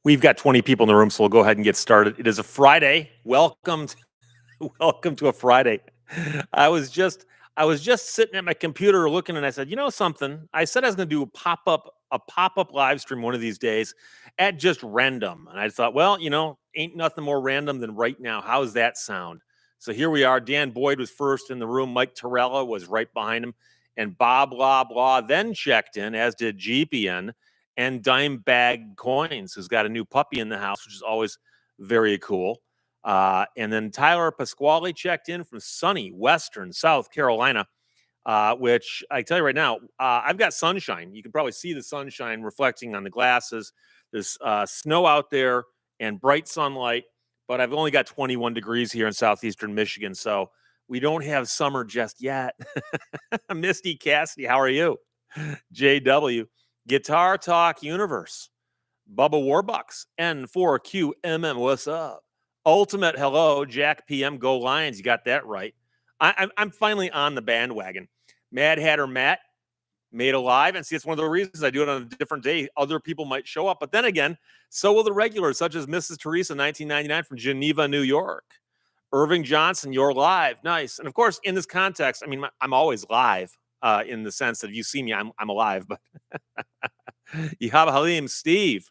We've got 20 people in the room, so we'll go ahead and get started. It is a Friday. Welcome to a Friday. I was just I was just sitting at my computer looking, and I said, you know something? I said I was going to do a pop up live stream one of these days at just random. And I thought, well, ain't nothing more random than right now. How's that sound? So here we are. Dan Boyd was first in the room. Mike Torella was right behind him. And Bob Blah Blah then checked in, as did GPN and Dime Bag Coins, who's got a new puppy in the house, which is always very cool. And then Tyler Pasquale checked in from sunny Western South Carolina, which I tell you right now, I've got sunshine. You can probably see the sunshine reflecting on the glasses. There's snow out there and bright sunlight, but I've only got 21 degrees here in southeastern Michigan, so we don't have summer just yet. Misty Cassidy, how are you? JW, Guitar Talk Universe, Bubba Warbucks, N4QMM, what's up? Ultimate hello, Jack PM, Go Lions. You got that right. I'm finally on the bandwagon. Mad Hatter Matt made alive, and see, it's one of the reasons I do it on a different day. Other people might show up, but then again, so will the regulars, such as Mrs. Teresa, 1999 from Geneva, New York. Irving Johnson, you're live, nice. And of course, in this context, I mean, I'm always live in the sense that if you see me, I'm alive. But Yahab Halim, Steve,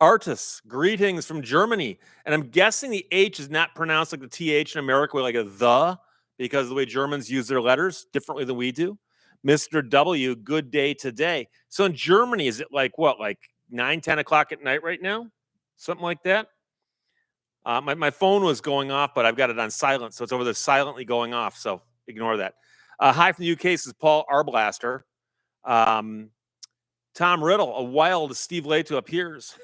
Artis, greetings from Germany. And I'm guessing the H is not pronounced like the TH in America, like a the, because of the way Germans use their letters differently than we do. Mr. W, good day today. So in Germany, is it like what, like 9, 10 o'clock at night right now? Something like that? My phone was going off, but I've got it on silent, so it's over there silently going off, so ignore that. Hi from the UK, this is Paul Arblaster. Tom Riddle, a wild Steve Lehto appears.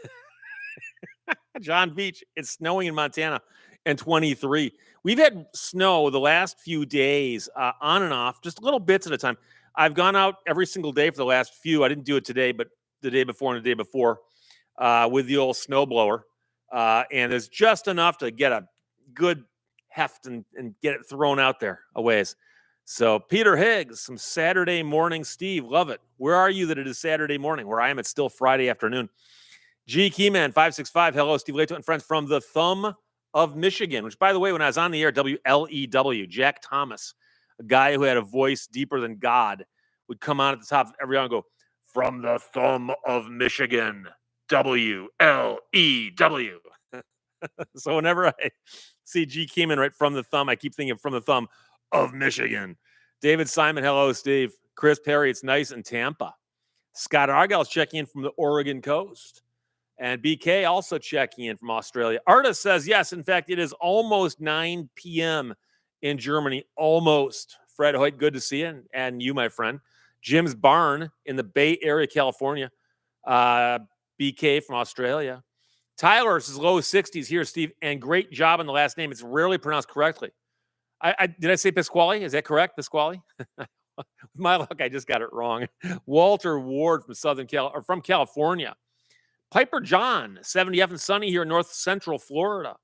John Beach, it's snowing in Montana and 23. We've had snow the last few days, on and off, just little bits at a time. I've gone out every single day for the last few. I didn't do it today, but the day before and the day before with the old snowblower. And there's just enough to get a good heft and get it thrown out there a ways. So Peter Higgs, some Saturday morning Steve, love it. Where are you that it is Saturday morning? Where I am, it's still Friday afternoon. G Keyman 565, hello, Steve Lehto and friends from the Thumb of Michigan, which, by the way, when I was on the air, WLEW, Jack Thomas, a guy who had a voice deeper than God, would come on at the top of every hour and go, from the Thumb of Michigan, WLEW. So whenever I see G Keyman right from the thumb, I keep thinking from the Thumb of Michigan. David Simon, hello, Steve. Chris Perry, it's nice in Tampa. Scott Argyle's checking in from the Oregon coast. And BK also checking in from Australia. Artis says, yes, in fact, it is almost 9 p.m. in Germany. Almost. Fred Hoyt, good to see you. And you, my friend. Jim's Barn in the Bay Area, California. BK from Australia. Tyler is low 60s here, Steve. And great job on the last name. It's rarely pronounced correctly. Did I say Pasquale? Is that correct, Pasquale? With my luck, I just got it wrong. Walter Ward from California. Piper John, 70F and sunny here in north central Florida.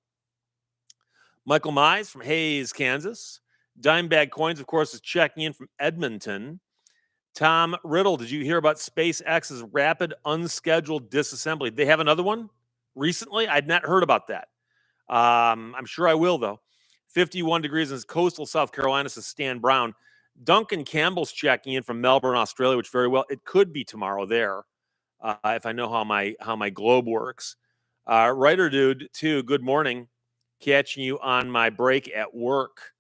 Michael Mize from Hayes, Kansas. Dimebag Coins, of course, is checking in from Edmonton. Tom Riddle, did you hear about SpaceX's rapid unscheduled disassembly? They have another one recently? I'd not heard about that. I'm sure I will, though. 51 degrees in coastal South Carolina, says Stan Brown. Duncan Campbell's checking in from Melbourne, Australia, which very well, it could be tomorrow there. If I know how my globe works. Writer dude, too, good morning. Catching you on my break at work.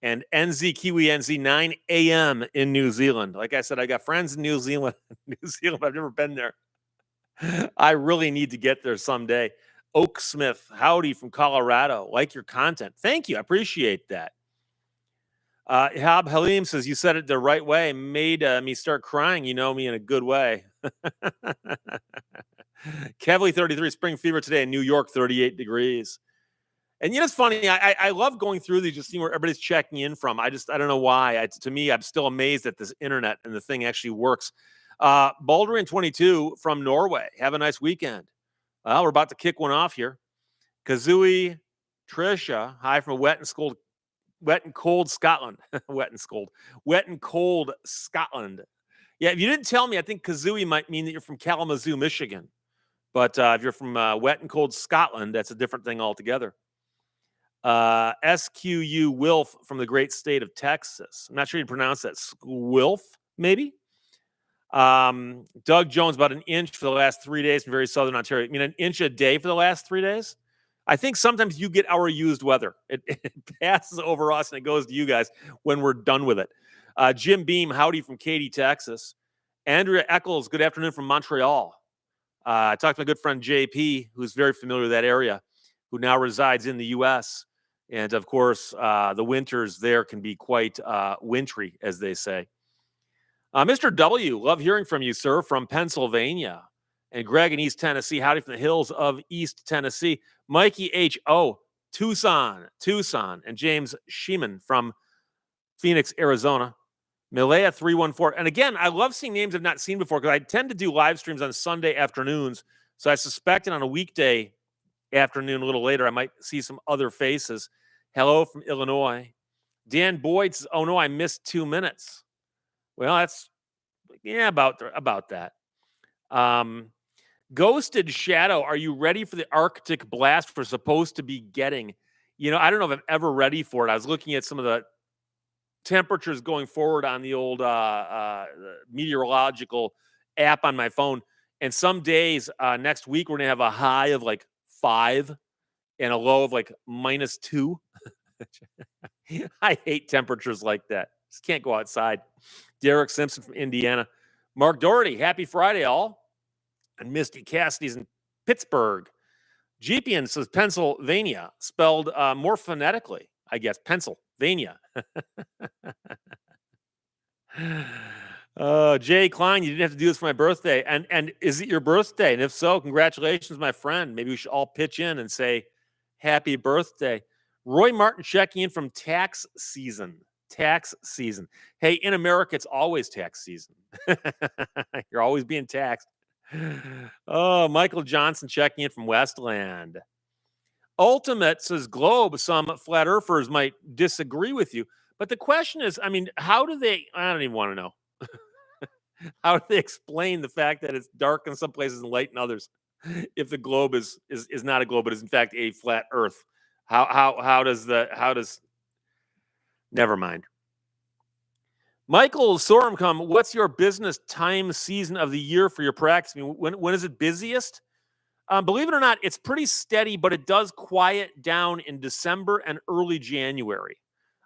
And NZ Kiwi NZ 9 a.m. in New Zealand. Like I said, I got friends in New Zealand. I've never been there. I really need to get there someday. Oak Smith, howdy from Colorado. Like your content. Thank you. I appreciate that. Hab Halim says, you said it the right way. Made me start crying. You know me in a good way. Kevly 33, spring fever today in New York, 38 degrees. And it's funny. I love going through these, just seeing where everybody's checking in from. I don't know why. To me, I'm still amazed that this internet and the thing actually works. Baldwin 22 from Norway. Have a nice weekend. Well, we're about to kick one off here. Kazooie Trisha, hi from wet and cold Scotland. Wet and cold Scotland. Yeah, if you didn't tell me, I think Kazooie might mean that you're from Kalamazoo, Michigan. But if you're from wet and cold Scotland, that's a different thing altogether. SQU Wilf from the great state of Texas. I'm not sure you pronounce that. Wilf, maybe? Doug Jones, about an inch for the last 3 days from very southern Ontario. I mean, an inch a day for the last 3 days? I think sometimes you get our used weather. It passes over us and it goes to you guys when we're done with it. Jim Beam, howdy from Katy, Texas. Andrea Eccles, good afternoon from Montreal. I talked to my good friend JP, who's very familiar with that area, who now resides in the U.S. And of course, the winters there can be quite wintry, as they say. Mr. W, love hearing from you, sir, from Pennsylvania. And Greg in East Tennessee, howdy from the hills of East Tennessee. Mikey H.O., Tucson. And James Sheeman from Phoenix, Arizona. Malaya 314. And again, I love seeing names I've not seen before because I tend to do live streams on Sunday afternoons. So I suspect that on a weekday afternoon, a little later, I might see some other faces. Hello from Illinois. Dan Boyd says, oh no, I missed 2 minutes. Well, that's, yeah, about that. Ghosted Shadow, are you ready for the Arctic blast we're supposed to be getting? You know, I don't know if I'm ever ready for it. I was looking at some of the temperatures going forward on the old meteorological app on my phone. And some days next week, we're going to have a high of like 5 and a low of like -2. I hate temperatures like that. Just can't go outside. Derek Simpson from Indiana. Mark Doherty, happy Friday, all. And Misty Cassidy's in Pittsburgh. Jeepian says Pennsylvania, spelled more phonetically, I guess. Pennsylvania. Jay Klein, you didn't have to do this for my birthday. And is it your birthday? And if so, congratulations, my friend. Maybe we should all pitch in and say happy birthday. Roy Martin checking in from tax season. Hey, in America, it's always tax season. You're always being taxed. Oh, Michael Johnson checking in from Westland. Ultimate says Globe. Some flat earthers might disagree with you. But the question is, I mean, how do they, I don't even want to know. How do they explain the fact that it's dark in some places and light in others? If the globe is not a globe, but is in fact a flat earth. How does never mind. Michael Sorum, what's your business time season of the year for your practice? I mean, when is it busiest? Believe it or not, it's pretty steady, but it does quiet down in December and early January.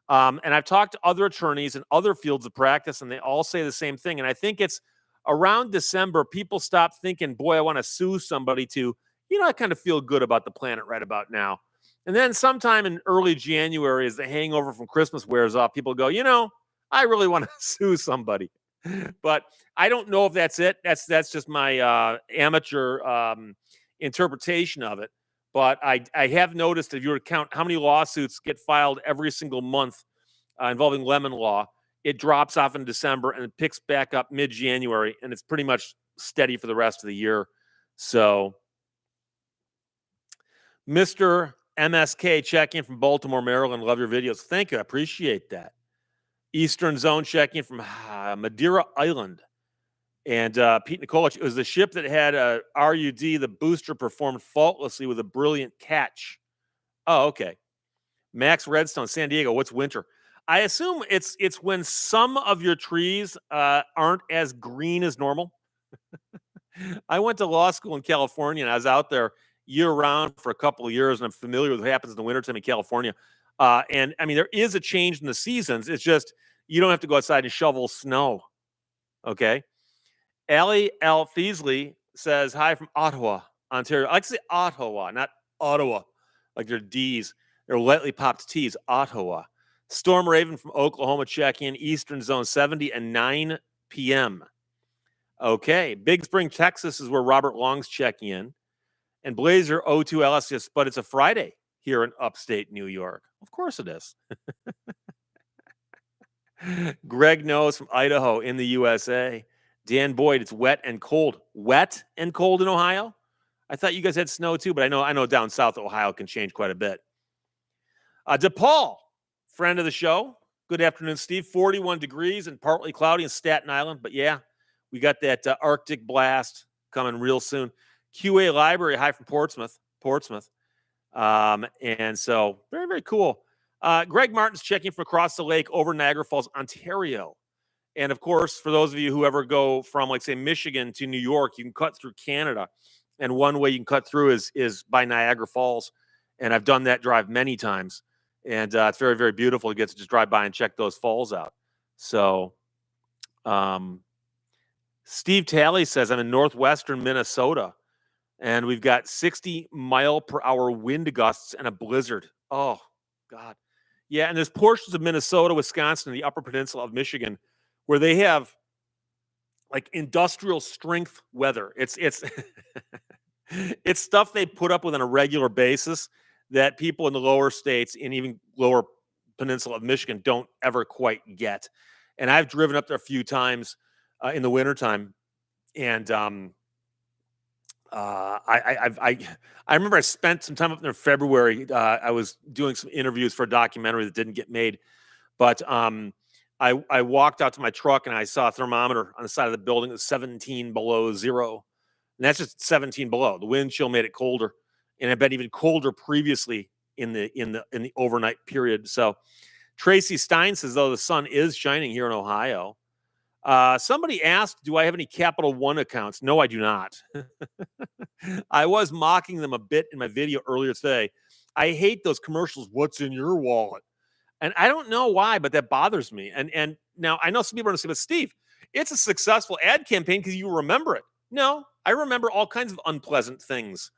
And I've talked to other attorneys in other fields of practice, and they all say the same thing. And I think it's around December, people stop thinking, boy, I want to sue somebody to, I kind of feel good about the planet right about now. And then sometime in early January, as the hangover from Christmas wears off, people go, I really want to sue somebody. But I don't know if that's it. That's just my amateur interpretation of it. But I have noticed, if you were to count how many lawsuits get filed every single month involving lemon law, it drops off in December and it picks back up mid-January, and it's pretty much steady for the rest of the year. So, Mr. MSK checking from Baltimore, Maryland. Love your videos. Thank you. I appreciate that. Eastern Zone checking from Madeira Island. And Pete Nicolich, it was the ship that had a RUD. The booster performed faultlessly with a brilliant catch. Oh, okay. Max Redstone, San Diego. What's winter? I assume it's when some of your trees aren't as green as normal. I went to law school in California, and I was out there year-round for a couple of years, and I'm familiar with what happens in the wintertime in California. And, I mean, there is a change in the seasons. It's just you don't have to go outside and shovel snow, okay? Allie L. Feasley says, hi from Ottawa, Ontario. I like to say Ottawa, not Ottawa, like they're D's. They're lightly popped T's, Ottawa. Storm Raven from Oklahoma check in, Eastern Zone 70 and 9 p.m. Okay, Big Spring, Texas is where Robert Long's checking in. And Blazer 02 LS, but it's a Friday here in upstate New York. Of course it is. Greg knows from Idaho in the USA. Dan Boyd, it's wet and cold. Wet and cold in Ohio? I thought you guys had snow too, but I know down south Ohio can change quite a bit. DePaul, friend of the show. Good afternoon, Steve. 41 degrees and partly cloudy in Staten Island. But yeah, we got that Arctic blast coming real soon. QA Library, hi from Portsmouth. And so very, very cool. Greg Martin's checking from across the lake over Niagara Falls, Ontario. And of course, for those of you who ever go from, like, say, Michigan to New York, you can cut through Canada. And one way you can cut through is by Niagara Falls. And I've done that drive many times. And it's very, very beautiful to get to just drive by and check those falls out. So Steve Talley says, I'm in northwestern Minnesota, and we've got 60-mile-per-hour wind gusts and a blizzard. Oh, God. Yeah, and there's portions of Minnesota, Wisconsin, and the Upper Peninsula of Michigan where they have, like, industrial strength weather. It's it's stuff they put up with on a regular basis that people in the lower states and even lower peninsula of Michigan don't ever quite get. And I've driven up there a few times in the wintertime. And I remember I spent some time up there in February. I was doing some interviews for a documentary that didn't get made. But I walked out to my truck and I saw a thermometer on the side of the building that was 17 below zero. And that's just 17 below. The wind chill made it colder, and it had been even colder previously in the overnight period. So Tracy Stein says, though, the sun is shining here in Ohio. Somebody asked, do I have any Capital One accounts? No, I do not. I was mocking them a bit in my video earlier today. I hate those commercials. What's in your wallet? And I don't know why, but that bothers me. And now I know some people are going to say, but Steve, it's a successful ad campaign because you remember it. No, I remember all kinds of unpleasant things.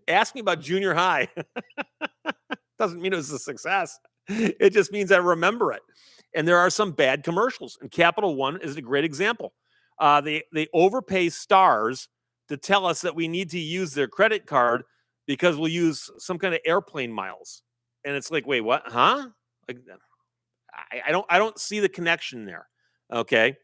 Ask me about junior high. Doesn't mean it was a success. It just means I remember it. And there are some bad commercials, and Capital One is a great example. They overpay stars to tell us that we need to use their credit card because we'll use some kind of airplane miles. And it's like, wait, what? Huh? Like, I don't see the connection there. Okay.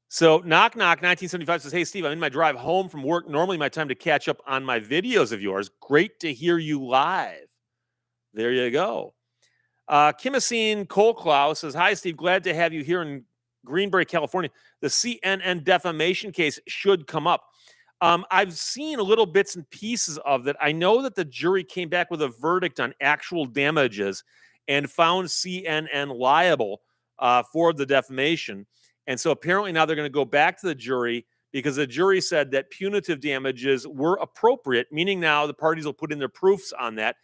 So knock 1975 says, hey Steve, I'm in my drive home from work. Normally my time to catch up on my videos of yours. Great to hear you live. There you go. Kimisine Colclow says, hi Steve, glad to have you here in Greenbury, California. The CNN defamation case should come up. I've seen little bits and pieces of that. I know that the jury came back with a verdict on actual damages and found CNN liable for the defamation. And so apparently now they're going to go back to the jury because the jury said that punitive damages were appropriate, meaning now the parties will put in their proofs on that,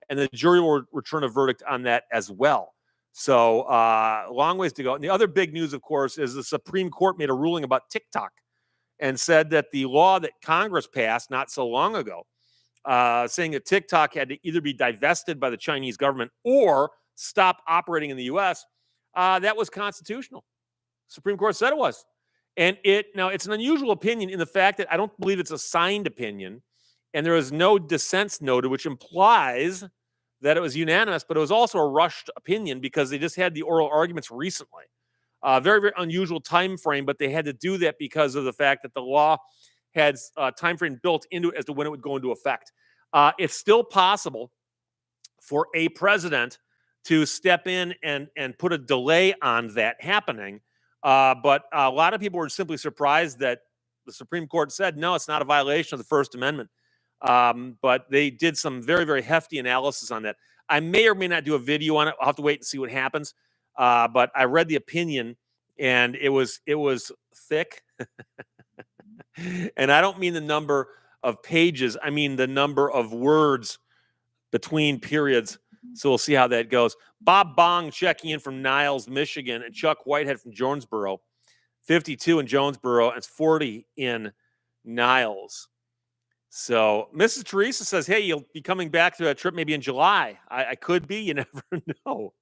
and the jury will return a verdict on that as well. So long ways to go. And the other big news, of course, is the Supreme Court made a ruling about TikTok and said that the law that Congress passed not so long ago, saying that TikTok had to either be divested by the Chinese government or stop operating in the U.S., that was constitutional. Supreme Court said it was. And it's an unusual opinion in the fact that I don't believe it's a signed opinion, and there is no dissents noted, which implies that it was unanimous, but it was also a rushed opinion because they just had the oral arguments recently. Very, very unusual time frame, but they had to do that because of the fact that the law had a time frame built into it as to when it would go into effect. It's still possible for a president to step in and put a delay on that happening. But a lot of people were simply surprised that the Supreme Court said, no, it's not a violation of the First Amendment. But they did some very, very hefty analysis on that. I may or may not do a video on it. I'll have to wait and see what happens. But I read the opinion, and it was thick. And I don't mean the number of pages. I mean the number of words between periods. So we'll see how that goes. Bob Bong checking in from Niles, Michigan, and Chuck Whitehead from Jonesboro. 52 in Jonesboro, and it's 40 in Niles. So Mrs. Teresa says, hey, you'll be coming back to a trip maybe in July. I could be. You never know.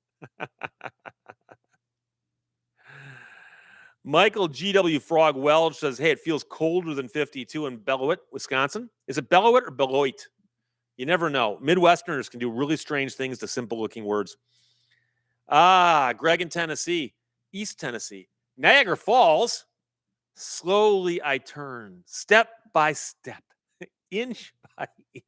Michael G.W. Frog Welch says, hey, it feels colder than 52 in Beloit, Wisconsin. Is it Beloit or Beloit? You never know. Midwesterners can do really strange things to simple-looking words. Greg in Tennessee, East Tennessee. Niagara Falls, slowly I turn, step by step, inch by inch.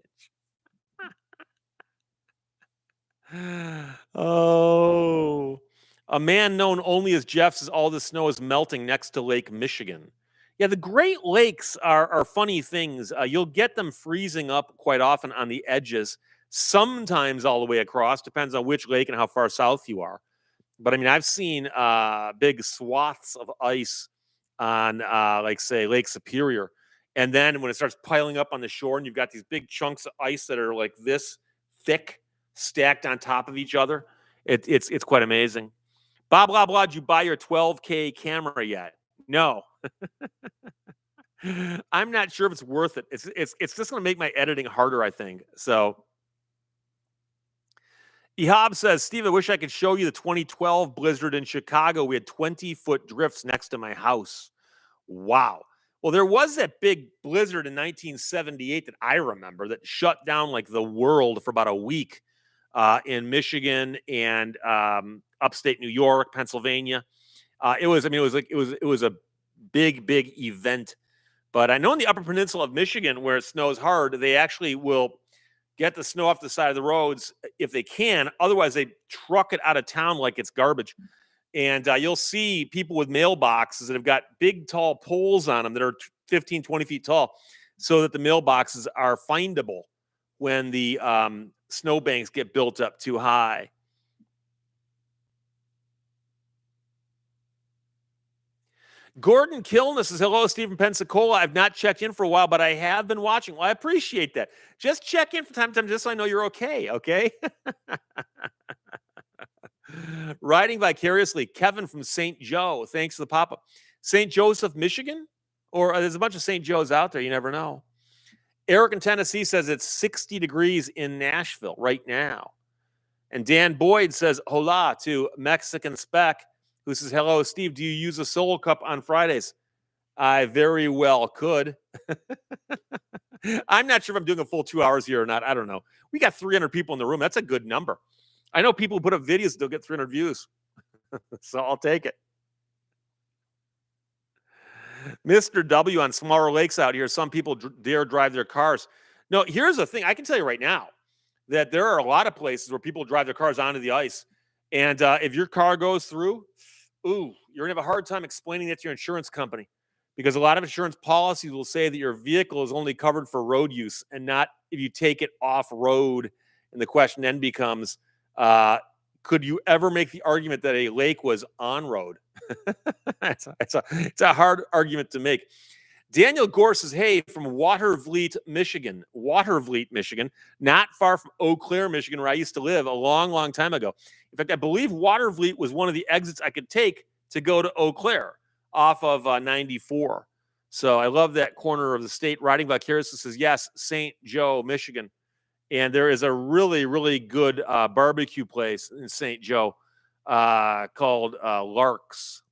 Oh. A man known only as Jeff says all the snow is melting next to Lake Michigan. Yeah, the Great Lakes are funny things. You'll get them freezing up quite often on the edges, sometimes all the way across. Depends on which lake and how far south you are. But I mean, I've seen big swaths of ice on, like, say, Lake Superior, and then when it starts piling up on the shore, and you've got these big chunks of ice that are like this thick, stacked on top of each other, it's quite amazing. Bob, blah blah. Did you buy your 12K camera yet? No, I'm not sure if it's worth it. It's just going to make my editing harder, I think. So Ehab says, Steve, I wish I could show you the 2012 blizzard in Chicago. We had 20-foot drifts next to my house. Wow. Well, there was that big blizzard in 1978 that I remember that shut down like the world for about a week in Michigan and upstate New York, Pennsylvania. It was a big event. But I know in the Upper Peninsula of Michigan, where it snows hard, they actually will get the snow off the side of the roads if they can. Otherwise, they truck it out of town like it's garbage. And you'll see people with mailboxes that have got big, tall poles on them that are 15, 20 feet tall so that the mailboxes are findable when the snowbanks get built up too high. Gordon Kilness says, hello, Steve from Pensacola. I've not checked in for a while, but I have been watching. Well, I appreciate that. Just check in from time to time just so I know you're okay? Riding vicariously, Kevin from St. Joe. Thanks for the pop-up. St. Joseph, Michigan? Or there's a bunch of St. Joes out there. You never know. Eric in Tennessee says it's 60 degrees in Nashville right now. And Dan Boyd says, hola to Mexican Spec, who says, hello, Steve, do you use a solo cup on Fridays? I very well could. I'm not sure if I'm doing a full 2 hours here or not. I don't know. We got 300 people in the room. That's a good number. I know people who put up videos, they'll get 300 views. So I'll take it. Mr. W on smaller lakes out here, some people dare drive their cars. No, here's the thing. I can tell you right now that there are a lot of places where people drive their cars onto the ice. And if your car goes through, you're going to have a hard time explaining that to your insurance company because a lot of insurance policies will say that your vehicle is only covered for road use and not if you take it off road. And the question then becomes, could you ever make the argument that a lake was on road? It's a hard argument to make. Daniel Gore says, hey, from Watervliet, Michigan, not far from Eau Claire, Michigan, where I used to live a long time ago. In fact, I believe Watervliet was one of the exits I could take to go to Eau Claire off of 94. So I love that corner of the state. Riding vicariously says, yes, St. Joe, Michigan. And there is a really good barbecue place in St. Joe called Lark's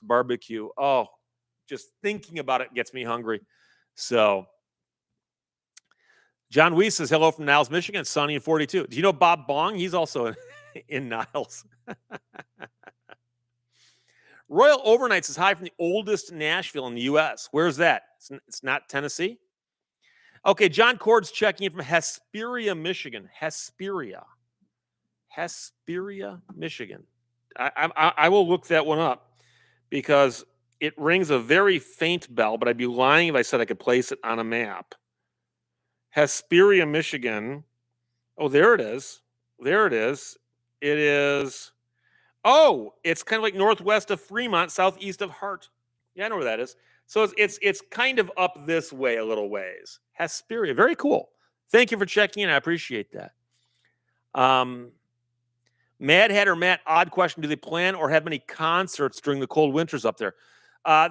Barbecue. Oh, just thinking about it gets me hungry. So John Weiss says, hello from Niles, Michigan. Sunny and 42. Do you know Bob Bong? He's also in Niles. Royal Overnight says, hi from the oldest Nashville in the U.S. Where's that? It's not Tennessee? Okay, John Cord's checking in from Hesperia, Michigan. Hesperia, Michigan. I will look that one up because it rings a very faint bell, but I'd be lying if I said I could place it on a map. Hesperia, Michigan. Oh, there it is. It is. Oh, it's kind of like northwest of Fremont, southeast of Hart. Yeah, I know where that is. So it's kind of up this way a little ways. Hesperia, very cool. Thank you for checking in. I appreciate that. Mad Hatter Matt, odd question. Do they plan or have many concerts during the cold winters up there?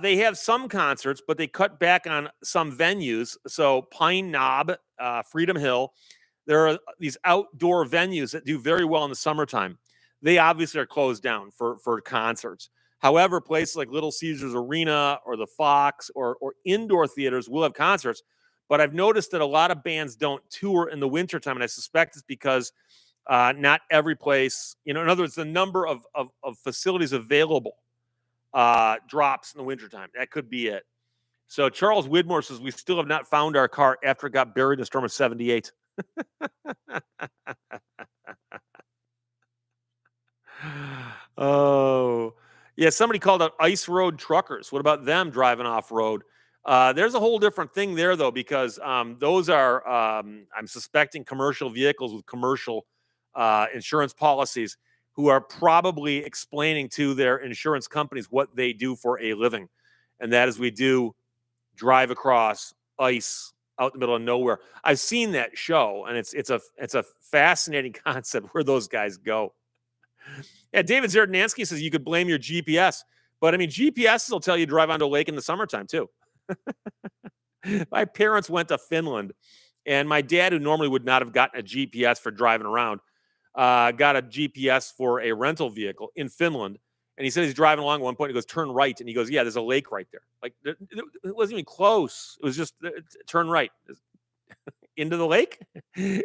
They have some concerts, but they cut back on some venues. So Pine Knob, Freedom Hill, there are these outdoor venues that do very well in the summertime. They obviously are closed down for concerts. However, places like Little Caesars Arena or the Fox or indoor theaters will have concerts. But I've noticed that a lot of bands don't tour in the wintertime, and I suspect it's because not every place, in other words, the number of facilities available drops in the wintertime. That could be it. So Charles Widmore says, we still have not found our car after it got buried in a storm of 78. Oh, Yeah, somebody called out ice road truckers. What about them driving off road? There's a whole different thing there, though, because those are, I'm suspecting, commercial vehicles with commercial insurance policies who are probably explaining to their insurance companies what they do for a living. And that is, we do drive across ice out in the middle of nowhere. I've seen that show, and it's a fascinating concept where those guys go. Yeah, David Zerdnansky says you could blame your GPS, but I mean, GPS will tell you to drive onto a lake in the summertime too. My parents went to Finland, and my dad, who normally would not have gotten a GPS for driving around, got a GPS for a rental vehicle in Finland. And he said he's driving along at one point. He goes, "Turn right," and he goes, "Yeah, there's a lake right there." Like it wasn't even close. It was just turn right into the lake.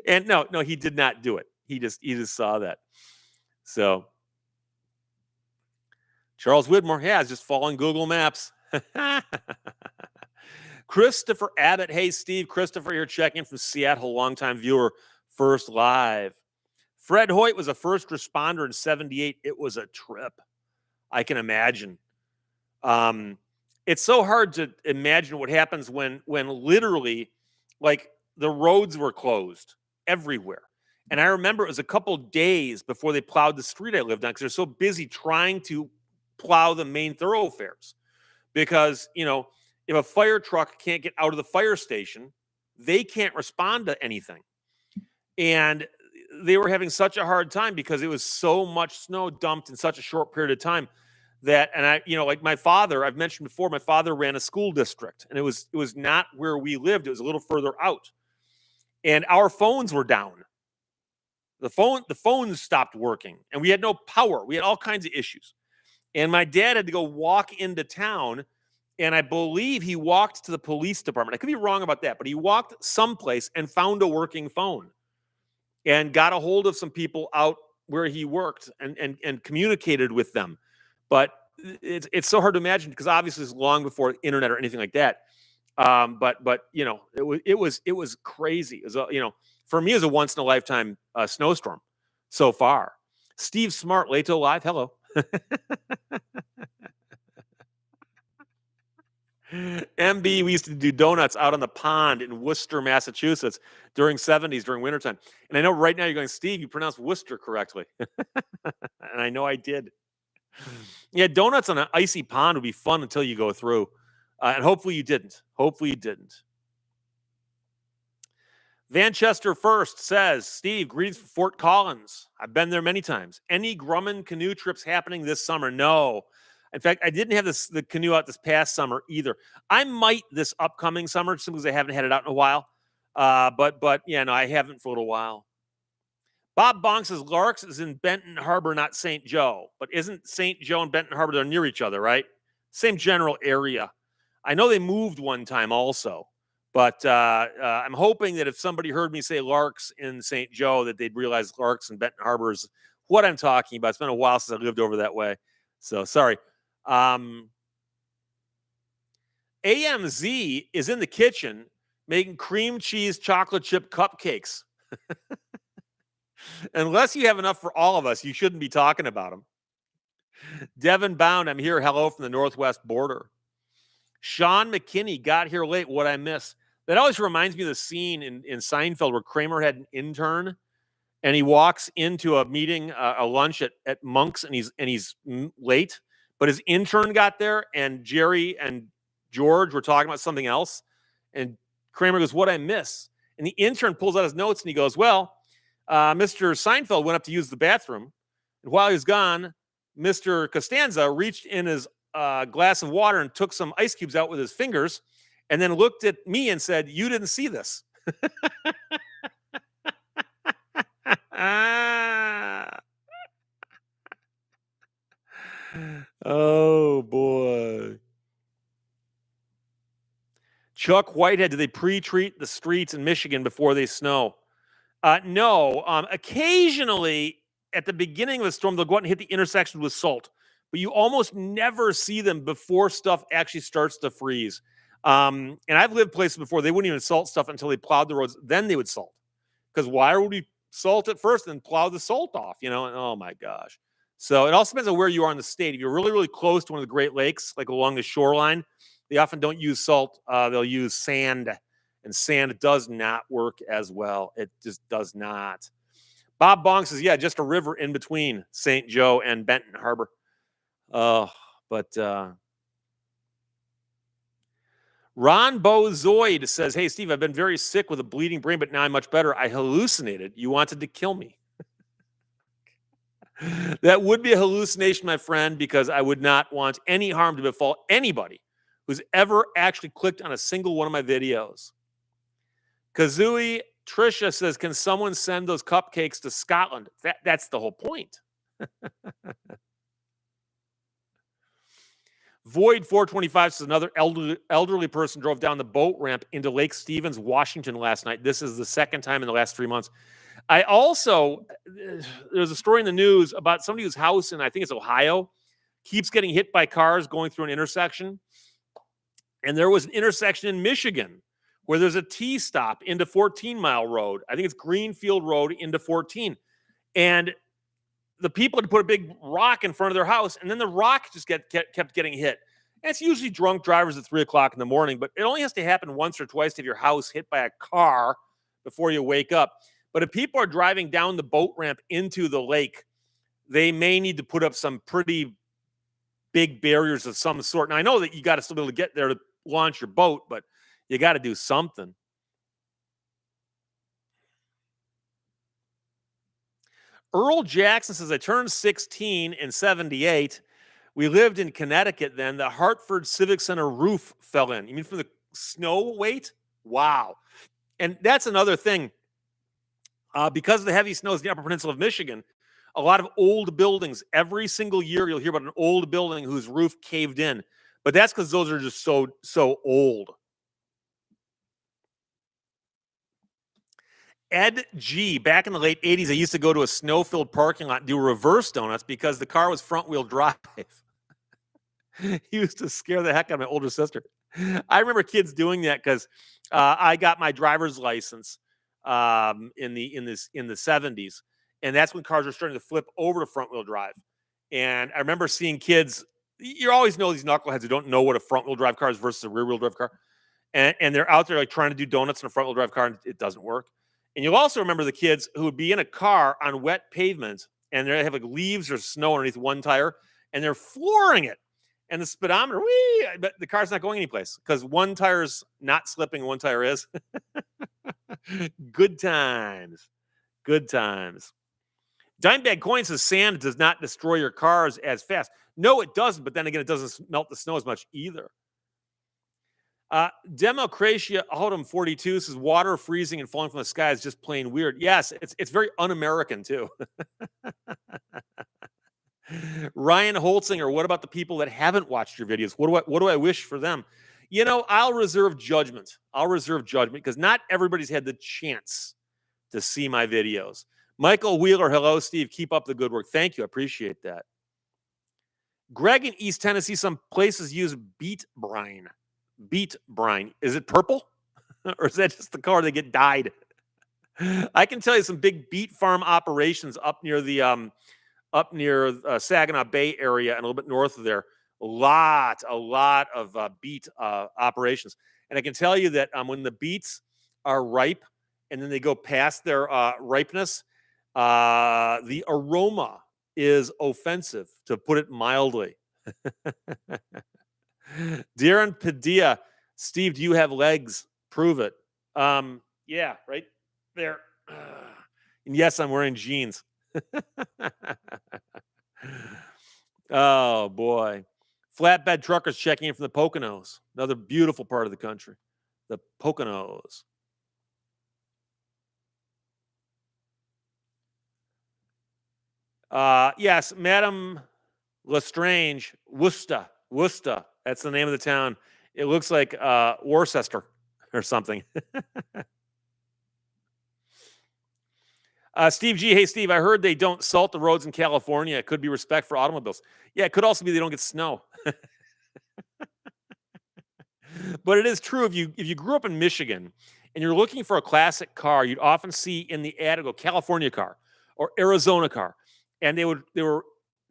And no, he did not do it. He just saw that. So Charles Widmore, yeah, is just following Google Maps. Christopher Abbott, hey, Steve. Christopher here checking from Seattle, longtime viewer, first live. Fred Hoyt was a first responder in 78. It was a trip. I can imagine. It's so hard to imagine what happens when literally, like, the roads were closed everywhere. And I remember it was a couple days before they plowed the street I lived on because they're so busy trying to plow the main thoroughfares. Because, if a fire truck can't get out of the fire station, they can't respond to anything. And they were having such a hard time because it was so much snow dumped in such a short period of time that, and I, like my father, I've mentioned before, my father ran a school district, and it was not where we lived. It was a little further out. And our phones were down. The phones stopped working, and we had no power. We had all kinds of issues. And my dad had to go walk into town, and I believe he walked to the police department. I could be wrong about that, but he walked someplace and found a working phone and got a hold of some people out where he worked and communicated with them. But it's so hard to imagine because obviously it's long before internet or anything like that. But it was crazy. It was for me, it was a once in a lifetime snowstorm so far. Steve Smart, Lehto Live. Hello. MB, we used to do donuts out on the pond in Worcester, Massachusetts during 70s, during wintertime. And I know right now you're going, Steve, you pronounced Worcester correctly. And I know I did. Yeah, donuts on an icy pond would be fun until you go through. And hopefully you didn't. Hopefully you didn't. Vanchester First says, Steve, greetings from Fort Collins. I've been there many times. Any Grumman canoe trips happening this summer? No. In fact, I didn't have the canoe out this past summer either. I might this upcoming summer simply because I haven't had it out in a while. But yeah, no, I haven't for a little while. Bob Bonk says Larks is in Benton Harbor, not St. Joe. But isn't St. Joe and Benton Harbor, they're near each other, right? Same general area. I know they moved one time also. But I'm hoping that if somebody heard me say Larks in St. Joe, that they'd realize Larks and Benton Harbor is what I'm talking about. It's been a while since I lived over that way. So sorry. AMZ is in the kitchen making cream cheese chocolate chip cupcakes. Unless you have enough for all of us, you shouldn't be talking about them. Devin Bound, I'm here. Hello from the Northwest border. Sean McKinney got here late. What I miss. That always reminds me of the scene in Seinfeld where Kramer had an intern and he walks into a meeting, a lunch at Monk's, and he's late. But his intern got there, and Jerry and George were talking about something else. And Kramer goes, "What I miss?" And the intern pulls out his notes and he goes, "Well, Mr. Seinfeld went up to use the bathroom. And while he was gone, Mr. Costanza reached in his glass of water and took some ice cubes out with his fingers and then looked at me and said, 'You didn't see this.'" Oh, boy. Chuck Whitehead, do they pre-treat the streets in Michigan before they snow? No. Occasionally, at the beginning of a storm, they'll go out and hit the intersections with salt. But you almost never see them before stuff actually starts to freeze. And I've lived places before, they wouldn't even salt stuff until they plowed the roads. Then they would salt. Because why would we salt it first and plow the salt off? And, oh, my gosh. So it also depends on where you are in the state. If you're really, really close to one of the Great Lakes, like along the shoreline, they often don't use salt. They'll use sand, and sand does not work as well. It just does not. Bob Bong says, yeah, just a river in between St. Joe and Benton Harbor. But Ron Bozoid says, hey, Steve, I've been very sick with a bleeding brain, but now I'm much better. I hallucinated. You wanted to kill me. That would be a hallucination, my friend, because I would not want any harm to befall anybody who's ever actually clicked on a single one of my videos. Kazooie Trisha says, can someone send those cupcakes to Scotland? That's the whole point. Void 425 says another elderly person drove down the boat ramp into Lake Stevens, Washington last night. This is the second time in the last 3 months. I also, there's a story in the news about somebody whose house in, I think it's Ohio, keeps getting hit by cars going through an intersection. And there was an intersection in Michigan where there's a T-stop into 14 Mile Road. I think it's Greenfield Road into 14. And the people had put a big rock in front of their house, and then the rock just kept getting hit. And it's usually drunk drivers at 3 o'clock in the morning, but it only has to happen once or twice to have your house hit by a car before you wake up. But if people are driving down the boat ramp into the lake, they may need to put up some pretty big barriers of some sort. And I know that you got to still be able to get there to launch your boat, but you got to do something. Earl Jackson says, I turned 16 in 78. We lived in Connecticut then. The Hartford Civic Center roof fell in. You mean from the snow weight? Wow. And that's another thing. Because of the heavy snows in the Upper Peninsula of Michigan, a lot of old buildings, every single year you'll hear about an old building whose roof caved in. But that's because those are just so old. Ed G, back in the late 80s, I used to go to a snow-filled parking lot and do reverse donuts because the car was front-wheel drive. He used to scare the heck out of my older sister. I remember kids doing that because I got my driver's license in the 70s, and that's when cars were starting to flip over to front-wheel drive. And I remember seeing kids. You always know these knuckleheads who don't know what a front-wheel drive car is versus a rear-wheel drive car, and they're out there like trying to do donuts in a front-wheel drive car, and it doesn't work. And you'll also remember the kids who would be in a car on wet pavement, and they have like leaves or snow underneath one tire, and they're flooring it. And the speedometer, but the car's not going anyplace because one tire's not slipping, one tire is. Good times. Good times. Dimebag Coin says sand does not destroy your cars as fast. No, it doesn't, but then again, it doesn't melt the snow as much either. Democratia Autumn 42 says water freezing and falling from the sky is just plain weird. Yes, it's very un-American too. Ryan Holtzinger, what about the people that haven't watched your videos? What do I wish for them? You know, I'll reserve judgment. I'll reserve judgment because not everybody's had the chance to see my videos. Michael Wheeler, hello, Steve. Keep up the good work. Thank you. I appreciate that. Greg in East Tennessee, some places use beet brine. Beet brine. Is it purple? Or is that just the color they get dyed? I can tell you some big beet farm operations up near the Saginaw Bay area and a little bit north of there. A lot of beet operations. And I can tell you that when the beets are ripe and then they go past their ripeness, the aroma is offensive, to put it mildly. Darren Padilla, Steve, do you have legs? Prove it. Yeah, right there. And yes, I'm wearing jeans. Oh, boy. Flatbed truckers checking in from the Poconos. Another beautiful part of the country. The Poconos. Yes, Madame Lestrange, Worcester. That's the name of the town. It looks like Worcester or something. Steve G, hey, Steve, I heard they don't salt the roads in California. It could be respect for automobiles. Yeah, it could also be they don't get snow. But it is true, if you grew up in Michigan and you're looking for a classic car, you'd often see in the ad go California car or Arizona car. And they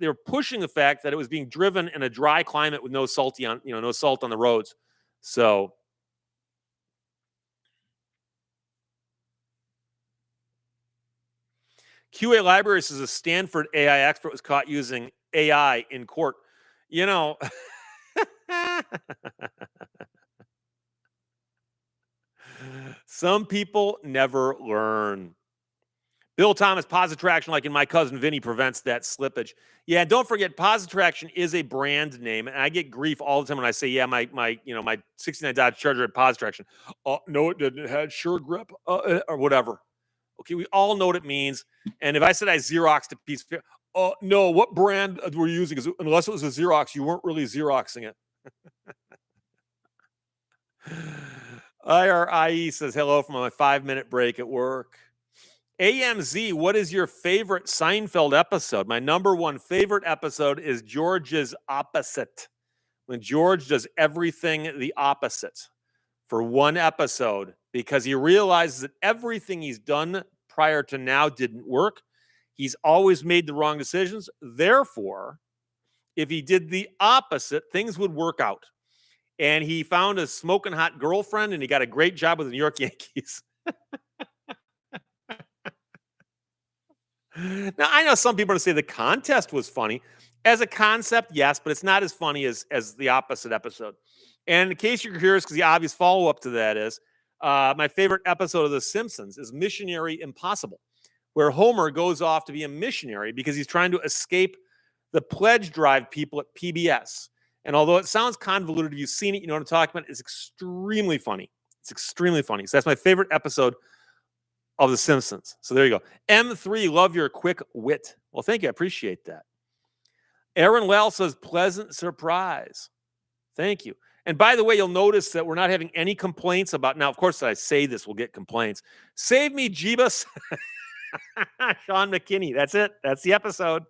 were pushing the fact that it was being driven in a dry climate with no salt on the roads. So QA Library says a Stanford AI expert was caught using AI in court. You know, some people never learn. Bill Thomas, positive traction, like in my cousin Vinny, prevents that slippage. Yeah, don't forget, positive traction is a brand name, and I get grief all the time when I say, "Yeah, my '69 Dodge Charger had positive traction." Oh no, it didn't. It had sure grip, or whatever. Okay, we all know what it means. And if I said I Xeroxed a piece of paper, oh no, what brand were you using? Because unless it was a Xerox, you weren't really Xeroxing it. IRIE says hello from my 5-minute break at work. AMZ, what is your favorite Seinfeld episode? My number one favorite episode is George's opposite. When George does everything the opposite for one episode because he realizes that everything he's done prior to now didn't work. He's always made the wrong decisions. Therefore, if he did the opposite, things would work out. And he found a smoking hot girlfriend and he got a great job with the New York Yankees. Now, I know some people are going to say the contest was funny. As a concept, yes, but it's not as funny as the opposite episode. And in case you're curious, because the obvious follow-up to that is, my favorite episode of The Simpsons is Missionary Impossible, where Homer goes off to be a missionary because he's trying to escape the pledge drive people at PBS. And although it sounds convoluted, if you've seen it, you know what I'm talking about. It's extremely funny. It's extremely funny. So that's my favorite episode of The Simpsons. So there you go. M3, love your quick wit. Well, thank you. I appreciate that. Aaron Lell says, pleasant surprise. Thank you. And by the way, you'll notice that we're not having any complaints about, now, of course, I say this, we'll get complaints. Save me, Jeebus. Sean McKinney. That's it. That's the episode.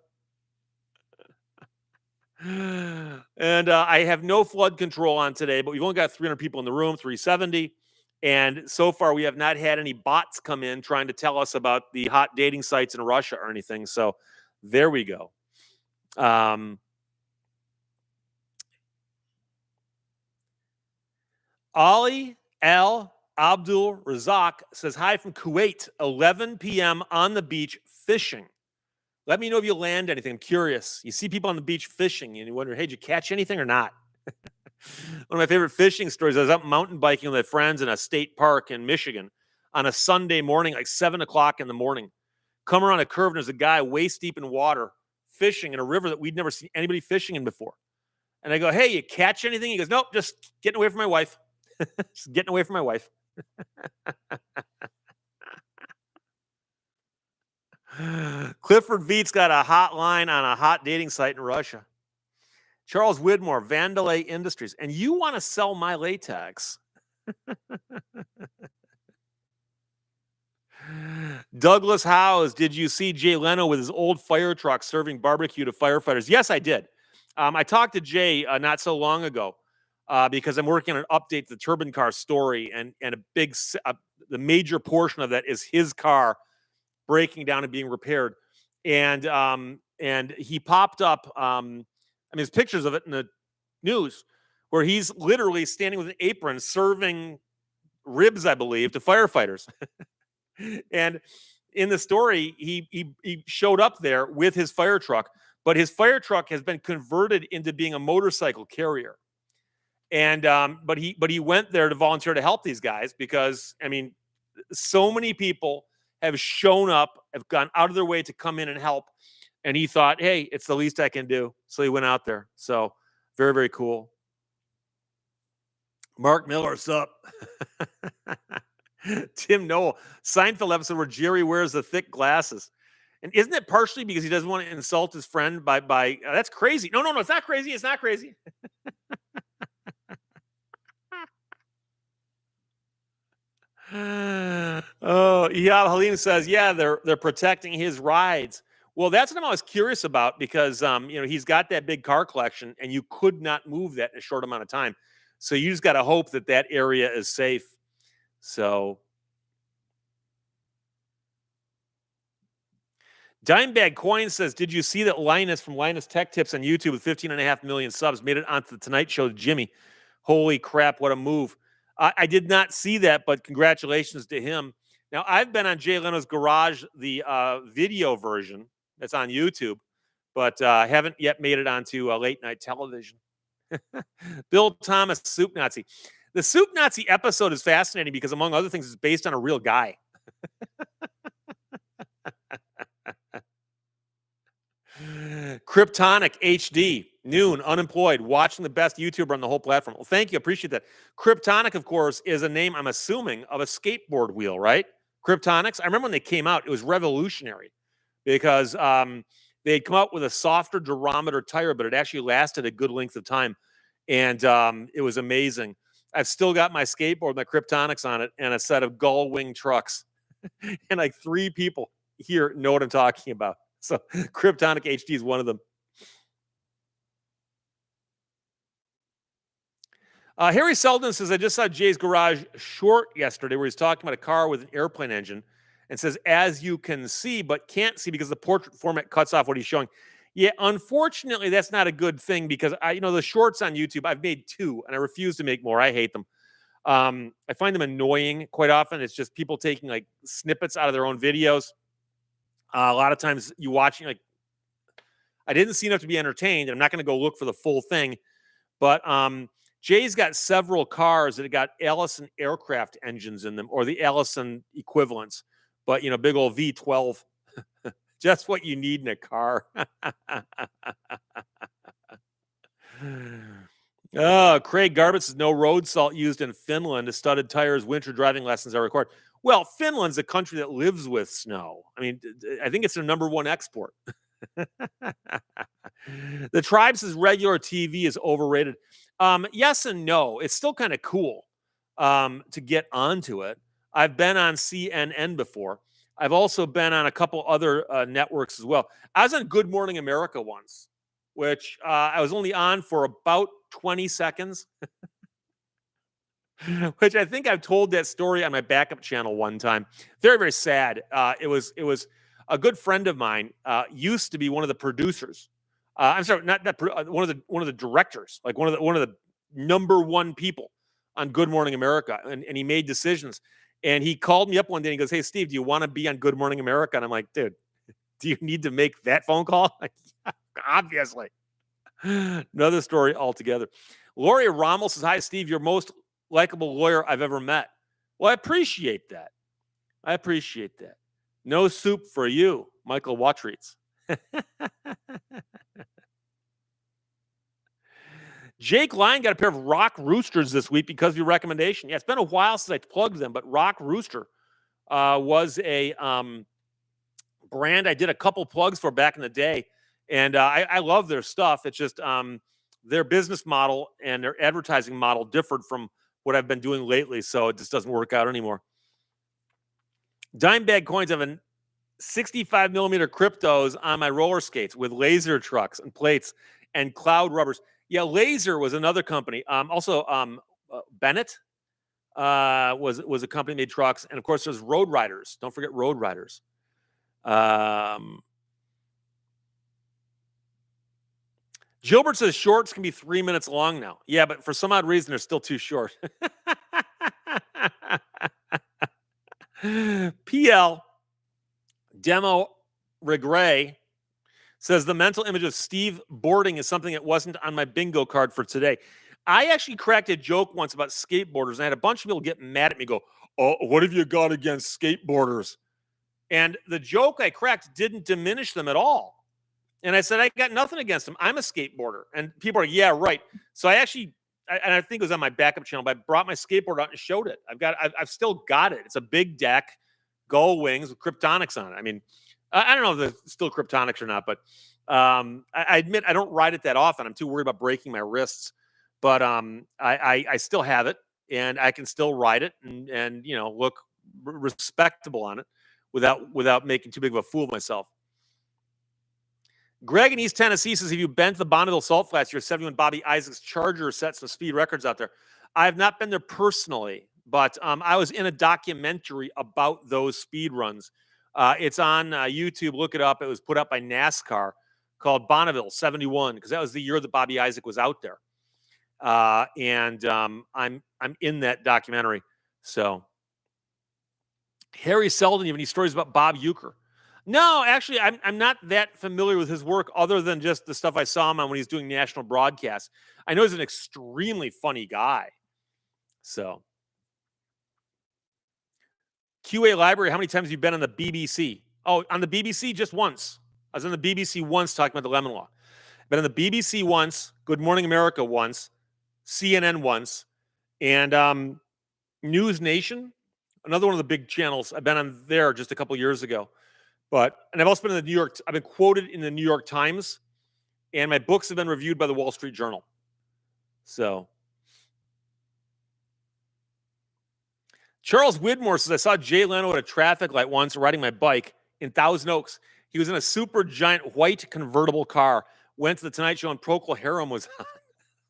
And I have no flood control on today, but we've only got 300 people in the room, 370. And so far, we have not had any bots come in trying to tell us about the hot dating sites in Russia or anything. So there we go. Ali Al Abdul Razak says, hi from Kuwait, 11 p.m. on the beach fishing. Let me know if you land anything. I'm curious. You see people on the beach fishing and you wonder, hey, did you catch anything or not? One of my favorite fishing stories, I was out mountain biking with my friends in a state park in Michigan on a Sunday morning, like 7 o'clock in the morning. Come around a curve and there's a guy waist deep in water fishing in a river that we'd never seen anybody fishing in before. And I go, hey, you catch anything? He goes, nope, just getting away from my wife. Just getting away from my wife. Clifford Veets got a hotline on a hot dating site in Russia. Charles Widmore, Vandalay Industries. And you want to sell my latex? Douglas Howes, did you see Jay Leno with his old fire truck serving barbecue to firefighters? Yes, I did. I talked to Jay not so long ago because I'm working on an update to the Turbine Car story, and a big, the major portion of that is his car breaking down and being repaired. And he popped up. I mean, there's pictures of it in the news where he's literally standing with an apron serving ribs, I believe, to firefighters. And in the story, he showed up there with his fire truck, but his fire truck has been converted into being a motorcycle carrier. And but he went there to volunteer to help these guys because, I mean, so many people have shown up, have gone out of their way to come in and help. And he thought, hey, it's the least I can do. So he went out there. So very, very cool. Mark Miller, sup? Tim Noel, Seinfeld episode where Jerry wears the thick glasses. And isn't it partially because he doesn't want to insult his friend by that's crazy. No, it's not crazy. It's not crazy. Oh, yeah. Halim says, yeah, they're protecting his rides. Well, that's what I'm always curious about because he's got that big car collection and you could not move that in a short amount of time. So you just got to hope that that area is safe. So Dimebag Coin says, did you see that Linus from Linus Tech Tips on YouTube with 15.5 million subs made it onto the Tonight Show with Jimmy? Holy crap, what a move. I did not see that, but congratulations to him. Now, I've been on Jay Leno's Garage, the video version that's on YouTube, but haven't yet made it onto late night television. Bill Thomas, Soup Nazi. The Soup Nazi episode is fascinating because, among other things, it's based on a real guy. Kryptonic HD, noon, unemployed, watching the best YouTuber on the whole platform. Well, thank you. Appreciate that. Kryptonic, of course, is a name, I'm assuming, of a skateboard wheel, right? Kryptonics. I remember when they came out, it was revolutionary because they had come out with a softer durometer tire, but it actually lasted a good length of time. And it was amazing. I've still got my skateboard, my Kryptonics on it, and a set of gull wing trucks. And like 3 people here know what I'm talking about. So Kryptonic HD is one of them. Harry Selden says, I just saw Jay's Garage short yesterday where he's talking about a car with an airplane engine and says, as you can see, but can't see because the portrait format cuts off what he's showing. Yeah, unfortunately, that's not a good thing because the shorts on YouTube, I've made 2 and I refuse to make more. I hate them. I find them annoying quite often. It's just people taking like snippets out of their own videos. A lot of times you watching, like, I didn't see enough to be entertained. I'm not going to go look for the full thing, but Jay's got several cars that have got Allison aircraft engines in them or the Allison equivalents, but big old V12, just what you need in a car. Craig Garbett says no road salt used in Finland. A studded tires, winter driving lessons are required. Well, Finland's a country that lives with snow. I mean, I think it's their #1 export. The Tribe says regular TV is overrated. Yes and no. It's still kind of cool to get onto it. I've been on CNN before. I've also been on a couple other networks as well. I was on Good Morning America once, which I was only on for about 20 seconds. Which I think I've told that story on my backup channel one time. Very, very sad. It was a good friend of mine used to be one of the producers. I'm sorry, not that one of the directors, like one of the #1 people on Good Morning America, and he made decisions. And he called me up one day and he goes, "Hey, Steve, do you want to be on Good Morning America?" And I'm like, "Dude, do you need to make that phone call?" Like, obviously. Another story altogether. Lori Rommel says, "Hi, Steve. You're most likable lawyer I've ever met." Well, I appreciate that. No soup for you, Michael Watreats. Jake Line got a pair of Rock Roosters this week because of your recommendation. Yeah, it's been a while since I plugged them, but Rock Rooster was a brand I did a couple plugs for back in the day. And I love their stuff. It's just their business model and their advertising model differed from what I've been doing lately. So it just doesn't work out anymore. Dimebag Coins have a 65 millimeter cryptos on my roller skates with laser trucks and plates and cloud rubbers. Yeah, Laser was another company. Also, Bennett was a company that made trucks. And of course, there's Road Riders. Don't forget Road Riders. Gilbert says shorts can be 3 minutes long now. Yeah, but for some odd reason, they're still too short. PL Demo Regret says the mental image of Steve boarding is something that wasn't on my bingo card for today. I actually cracked a joke once about skateboarders, and I had a bunch of people get mad at me, go, "Oh, what have you got against skateboarders?" And the joke I cracked didn't diminish them at all. And I said, I got nothing against them. I'm a skateboarder. And people are like, yeah, right. So I actually, and I think it was on my backup channel, but I brought my skateboard out and showed it. I've still got it. It's a big deck, gull wings with Kryptonics on it. I mean, I don't know if it's still Kryptonics or not, but I admit I don't ride it that often. I'm too worried about breaking my wrists. But I still have it, and I can still ride it and look respectable on it without making too big of a fool of myself. Greg in East Tennessee says, have you been to the Bonneville Salt Flats? Your 71 Bobby Isaacs Charger set some speed records out there. I have not been there personally, but I was in a documentary about those speed runs. It's on YouTube. Look it up. It was put up by NASCAR, called Bonneville '71, because that was the year that Bobby Isaac was out there. And I'm in that documentary. So Harry Seldon, you have any stories about Bob Uecker? No, actually, I'm not that familiar with his work other than just the stuff I saw him on when he's doing national broadcasts. I know he's an extremely funny guy. So QA Library, how many times have you been on the BBC? Oh, on the BBC just once. I was on the BBC once talking about the lemon law. Been on the BBC once, Good Morning America once, CNN once, and News Nation, another one of the big channels. I've been on there just a couple years ago. And I've also been in the New York, I've been quoted in the New York Times, and my books have been reviewed by the Wall Street Journal. So Charles Widmore says, I saw Jay Leno at a traffic light once riding my bike in Thousand Oaks. He was in a super giant white convertible car. Went to the Tonight Show and Procol Harum was on.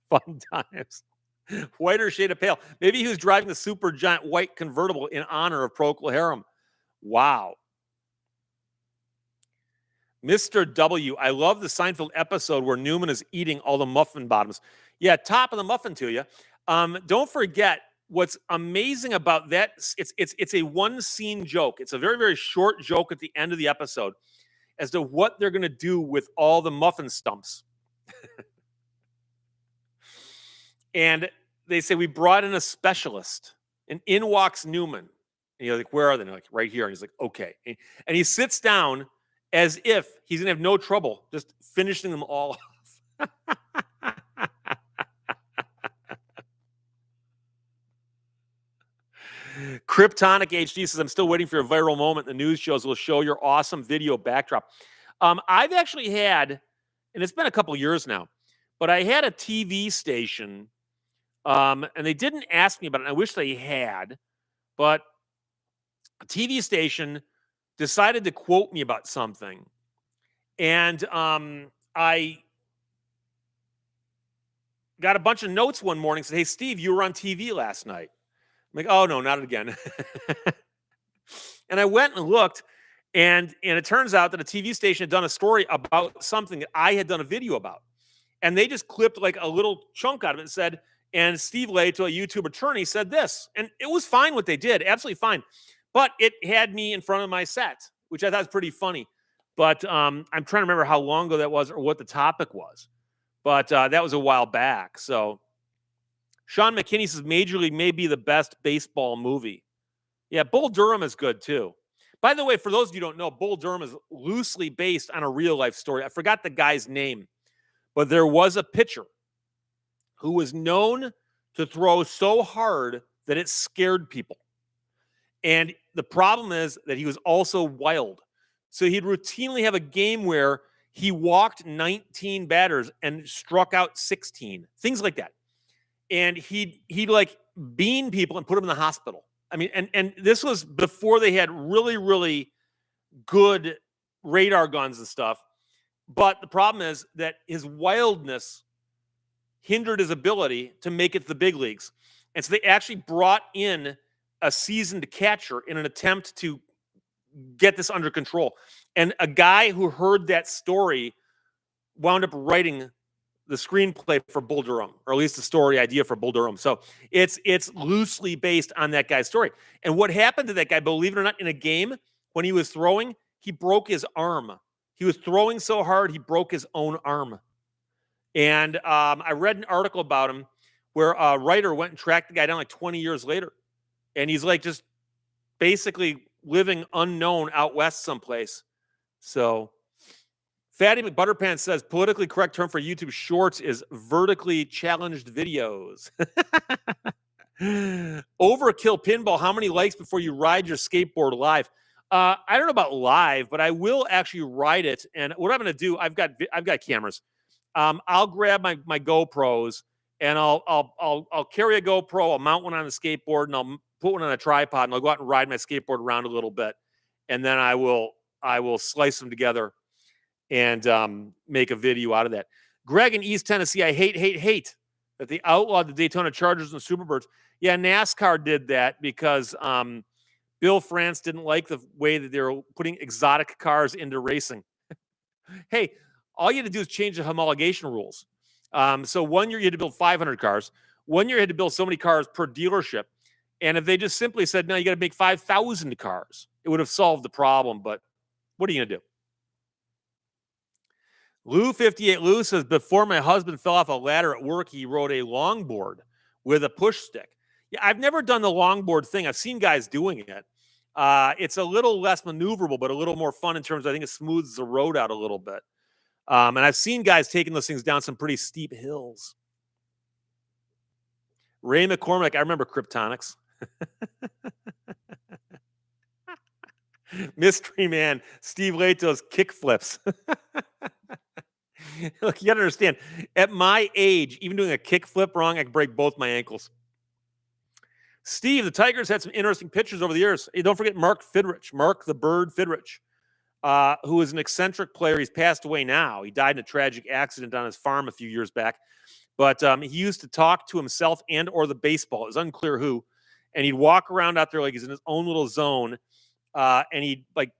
Fun times. Whiter shade of pale. Maybe he was driving the super giant white convertible in honor of Procol Harum. Wow. Mr. W, I love the Seinfeld episode where Newman is eating all the muffin bottoms. Yeah, top of the muffin to you. Don't forget, what's amazing about that, it's a one scene joke. It's a very, very short joke at the end of the episode as to what they're going to do with all the muffin stumps. And they say, we brought in a specialist, and in walks Newman. And you're like, where are they? And they're like, right here. And he's like, okay. And he sits down as if he's going to have no trouble just finishing them all off. Kryptonic HD says, I'm still waiting for your viral moment. The news shows will show your awesome video backdrop. I've actually had, and it's been a couple years now, but I had a TV station, and they didn't ask me about it. And I wish they had, but a TV station decided to quote me about something. And I got a bunch of notes one morning, said, hey, Steve, you were on TV last night. I'm like, oh, no, not again. And I went and looked, and it turns out that a TV station had done a story about something that I had done a video about. And they just clipped like a little chunk out of it and said, and Steve Lehto, a YouTube attorney, said this. And it was fine what they did, absolutely fine. But it had me in front of my set, which I thought was pretty funny. But I'm trying to remember how long ago that was or what the topic was. But that was a while back. So Sean McKinney says Major League may be the best baseball movie. Yeah, Bull Durham is good too. By the way, for those of you who don't know, Bull Durham is loosely based on a real life story. I forgot the guy's name, but there was a pitcher who was known to throw so hard that it scared people. And the problem is that he was also wild. So he'd routinely have a game where he walked 19 batters and struck out 16, things like that. And he'd like bean people and put them in the hospital. I mean, and this was before they had really, really good radar guns and stuff. But the problem is that his wildness hindered his ability to make it to the big leagues. And so they actually brought in a seasoned catcher in an attempt to get this under control. And a guy who heard that story wound up writing the screenplay for Bull Durham, or at least the story idea for Bull Durham. So it's loosely based on that guy's story. And what happened to that guy, believe it or not, in a game when he was throwing, he broke his arm. He was throwing so hard, he broke his own arm. And I read an article about him where a writer went and tracked the guy down like 20 years later. And he's like just basically living unknown out west someplace. So Fatty McButterpants says politically correct term for YouTube shorts is vertically challenged videos. Overkill pinball. How many likes before you ride your skateboard live? I don't know about live, but I will actually ride it. And what I'm going to do, I've got cameras. I'll grab my GoPros and I'll carry a GoPro. I'll mount one on the skateboard and I'll put one on a tripod and I'll go out and ride my skateboard around a little bit. And then I will slice them together and make a video out of that. Greg in East Tennessee, I hate that they outlawed the Daytona Chargers and the Superbirds. Yeah, NASCAR did that because Bill France didn't like the way that they were putting exotic cars into racing. Hey, all you had to do is change the homologation rules. So 1 year you had to build 500 cars. 1 year you had to build so many cars per dealership. And if they just simply said, no, you got to make 5,000 cars, it would have solved the problem. But what are you going to do? Lou 58 Lou says, before my husband fell off a ladder at work, he rode a longboard with a push stick. Yeah, I've never done the longboard thing. I've seen guys doing it. It's a little less maneuverable, but a little more fun in terms of, I think it smooths the road out a little bit. And I've seen guys taking those things down some pretty steep hills. Ray McCormick, I remember Kryptonics. Mystery Man, Steve Lehto's kickflips. Look, you got to understand, at my age, even doing a kickflip wrong, I could break both my ankles. Steve, the Tigers had some interesting pitchers over the years. Hey, don't forget Mark Fidrich, Mark the Bird Fidrich, who is an eccentric player. He's passed away now. He died in a tragic accident on his farm a few years back. But he used to talk to himself and or the baseball. It was unclear who. And he'd walk around out there like he's in his own little zone. And he'd like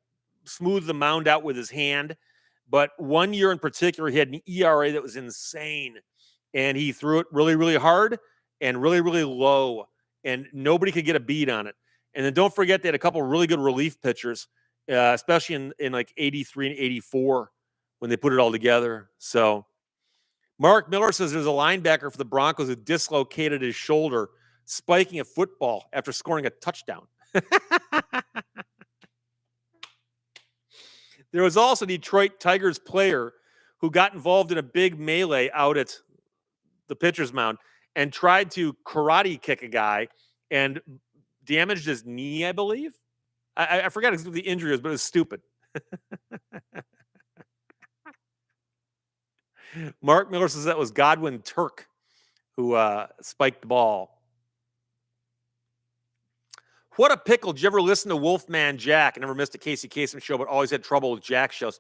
smooth the mound out with his hand. But 1 year in particular, he had an ERA that was insane. And he threw it really, really hard and really, really low. And nobody could get a beat on it. And then don't forget they had a couple of really good relief pitchers, especially in like 83 and 84 when they put it all together. So Mark Miller says there's a linebacker for the Broncos who dislocated his shoulder spiking a football after scoring a touchdown. There was also a Detroit Tigers player who got involved in a big melee out at the pitcher's mound and tried to karate kick a guy and damaged his knee, I believe. I forgot exactly what the injury was, but it was stupid. Mark Miller says that was Godwin Turk who spiked the ball. What a pickle. Did you ever listen to Wolfman Jack? I never missed a Casey Kasem show, but always had trouble with Jack shows.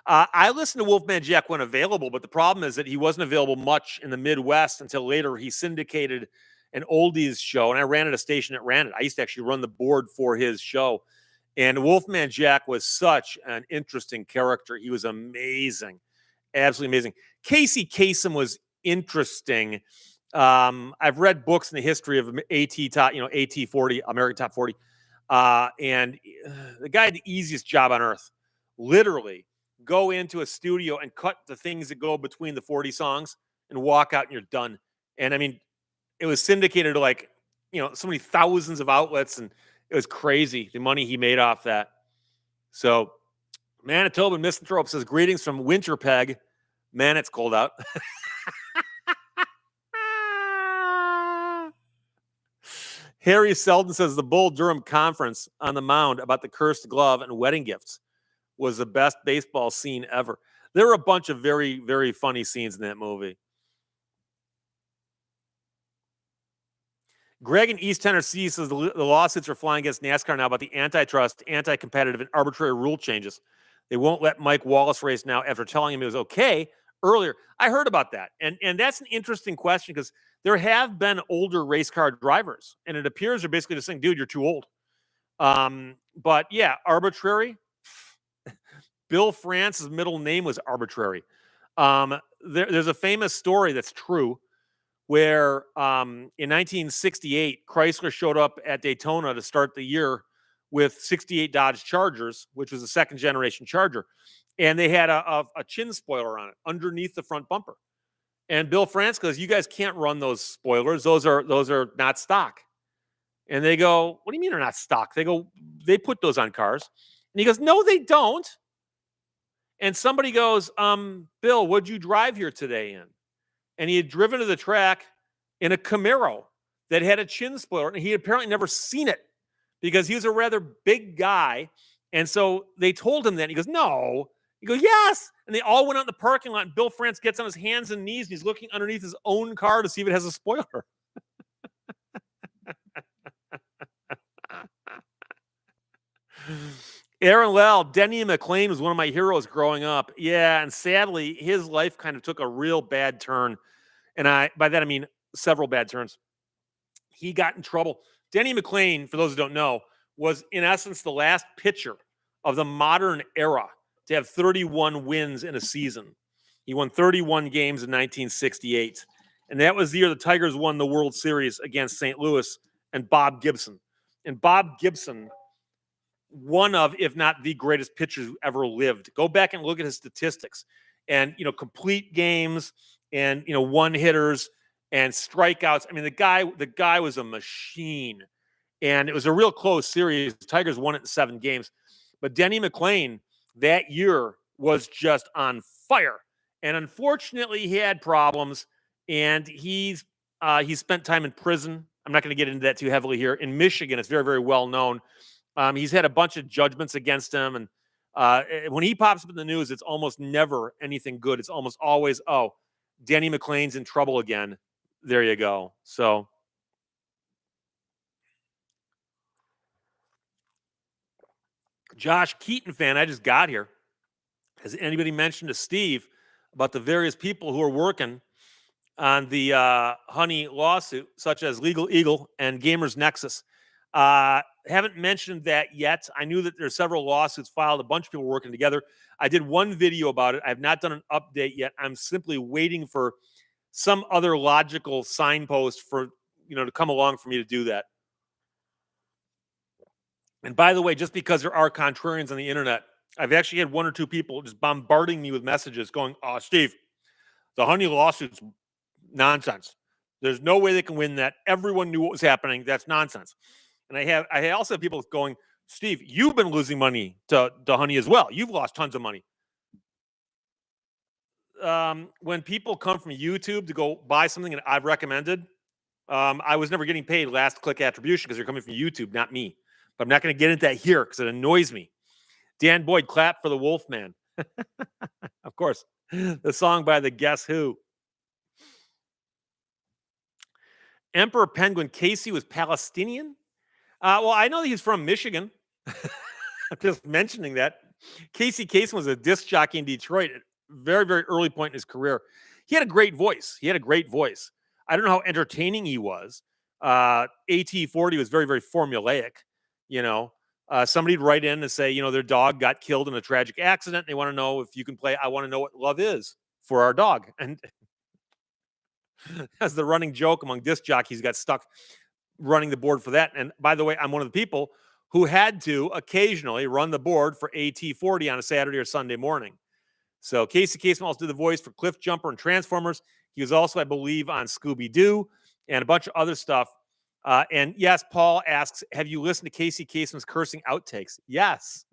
I listened to Wolfman Jack when available, but the problem is that he wasn't available much in the Midwest until later. He syndicated an oldies show, and I ran at a station that ran it. I used to actually run the board for his show. And Wolfman Jack was such an interesting character. He was amazing. Absolutely amazing. Casey Kasem was interesting. I've read books in the history of AT top, AT 40, American Top 40. And the guy had the easiest job on earth. Literally go into a studio and cut the things that go between the 40 songs and walk out and you're done. And I mean, it was syndicated to like, so many thousands of outlets, and it was crazy the money he made off that. So Manitoba Misanthrope says, greetings from Winterpeg. Man, it's cold out. Harry Selden says the Bull Durham conference on the mound about the cursed glove and wedding gifts was the best baseball scene ever. There were a bunch of very, very funny scenes in that movie. Greg in East Tennessee says the lawsuits are flying against NASCAR now about the antitrust, anti-competitive, and arbitrary rule changes. They won't let Mike Wallace race now after telling him it was okay earlier. I heard about that. And that's an interesting question because there have been older race car drivers, and it appears they're basically just saying, dude, you're too old. But yeah, arbitrary. Bill France's middle name was arbitrary. There's a famous story that's true where in 1968, Chrysler showed up at Daytona to start the year with 68 Dodge Chargers, which was a second generation Charger. And they had a chin spoiler on it underneath the front bumper. And Bill France goes, you guys can't run those spoilers. Those are not stock. And they go, what do you mean they're not stock? They go, they put those on cars. And he goes, no, they don't. And somebody goes, Bill, what'd you drive here today in? And he had driven to the track in a Camaro that had a chin spoiler. And he had apparently never seen it because he was a rather big guy. And so they told him that. And he goes, no. He goes, yes. And they all went out in the parking lot. And Bill France gets on his hands and knees. And he's looking underneath his own car to see if it has a spoiler. Aaron Lell, Denny McLean was one of my heroes growing up. Yeah, and sadly, his life kind of took a real bad turn. And by that, I mean several bad turns. He got in trouble. Denny McLean, for those who don't know, was in essence the last pitcher of the modern era to have 31 wins in a season. He won 31 games in 1968. And that was the year the Tigers won the World Series against St. Louis and Bob Gibson. And Bob Gibson, one of, if not the greatest pitchers who ever lived. Go back and look at his statistics and, complete games and, one hitters and strikeouts. I mean, the guy was a machine. And it was a real close series. The Tigers won it in 7 games. But Denny McLain that year was just on fire. And unfortunately, he had problems. And he spent time in prison. I'm not going to get into that too heavily here. In Michigan, it's very, very well known. He's had a bunch of judgments against him. And when he pops up in the news, it's almost never anything good. It's almost always, oh, Denny McLain's in trouble again. There you go. So Josh Keaton fan, I just got here. Has anybody mentioned to Steve about the various people who are working on the Honey lawsuit, such as Legal Eagle and Gamers Nexus? Haven't mentioned that yet. I knew that there's several lawsuits filed, a bunch of people working together. I did one video about it. I have not done an update yet. I'm simply waiting for some other logical signpost for, to come along for me to do that. And by the way, just because there are contrarians on the internet, I've actually had 1 or 2 people just bombarding me with messages going, "Oh, Steve, the Honey lawsuit's nonsense. There's no way they can win that. Everyone knew what was happening. That's nonsense." And I also have people going, "Steve, you've been losing money to Honey as well. You've lost tons of money." When people come from YouTube to go buy something that I've recommended, I was never getting paid last click attribution because they're coming from YouTube, not me. But I'm not going to get into that here because it annoys me. Dan Boyd, clap for the Wolfman. Of course, the song by the Guess Who. Emperor Penguin Casey was Palestinian. Well, I know he's from Michigan. I'm just mentioning that. Casey Kasem was a disc jockey in Detroit at a very, very early point in his career. He had a great voice. I don't know how entertaining he was. AT-40 was very, very formulaic. Somebody'd write in and say, their dog got killed in a tragic accident. They want to know if you can play I Want to Know What Love Is for our dog. And as the running joke among disc jockeys, got stuck running the board for that. And by the way, I'm one of the people who had to occasionally run the board for AT-40 on a Saturday or Sunday morning. So Casey Kasem also did the voice for Cliff Jumper and Transformers. He was also, I believe, on Scooby-Doo and a bunch of other stuff. And yes, Paul asks, have you listened to Casey Kasem's cursing outtakes? Yes.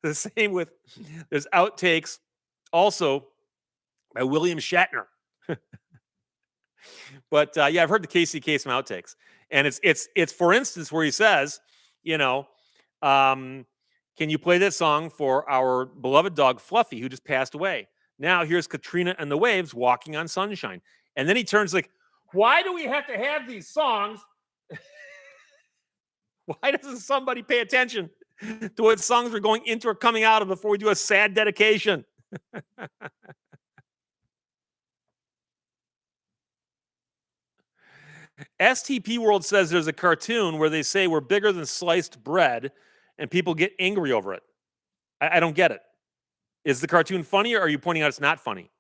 The same with, there's outtakes also by William Shatner. But yeah, I've heard the Casey Kasem outtakes. And it's for instance, where he says, can you play this song for our beloved dog Fluffy, who just passed away? Now here's Katrina and the Waves walking on sunshine. And then he turns like, why do we have to have these songs? Why doesn't somebody pay attention to what songs we're going into or coming out of before we do a sad dedication? STP World says there's a cartoon where they say we're bigger than sliced bread and people get angry over it. I don't get it. Is the cartoon funny or are you pointing out it's not funny?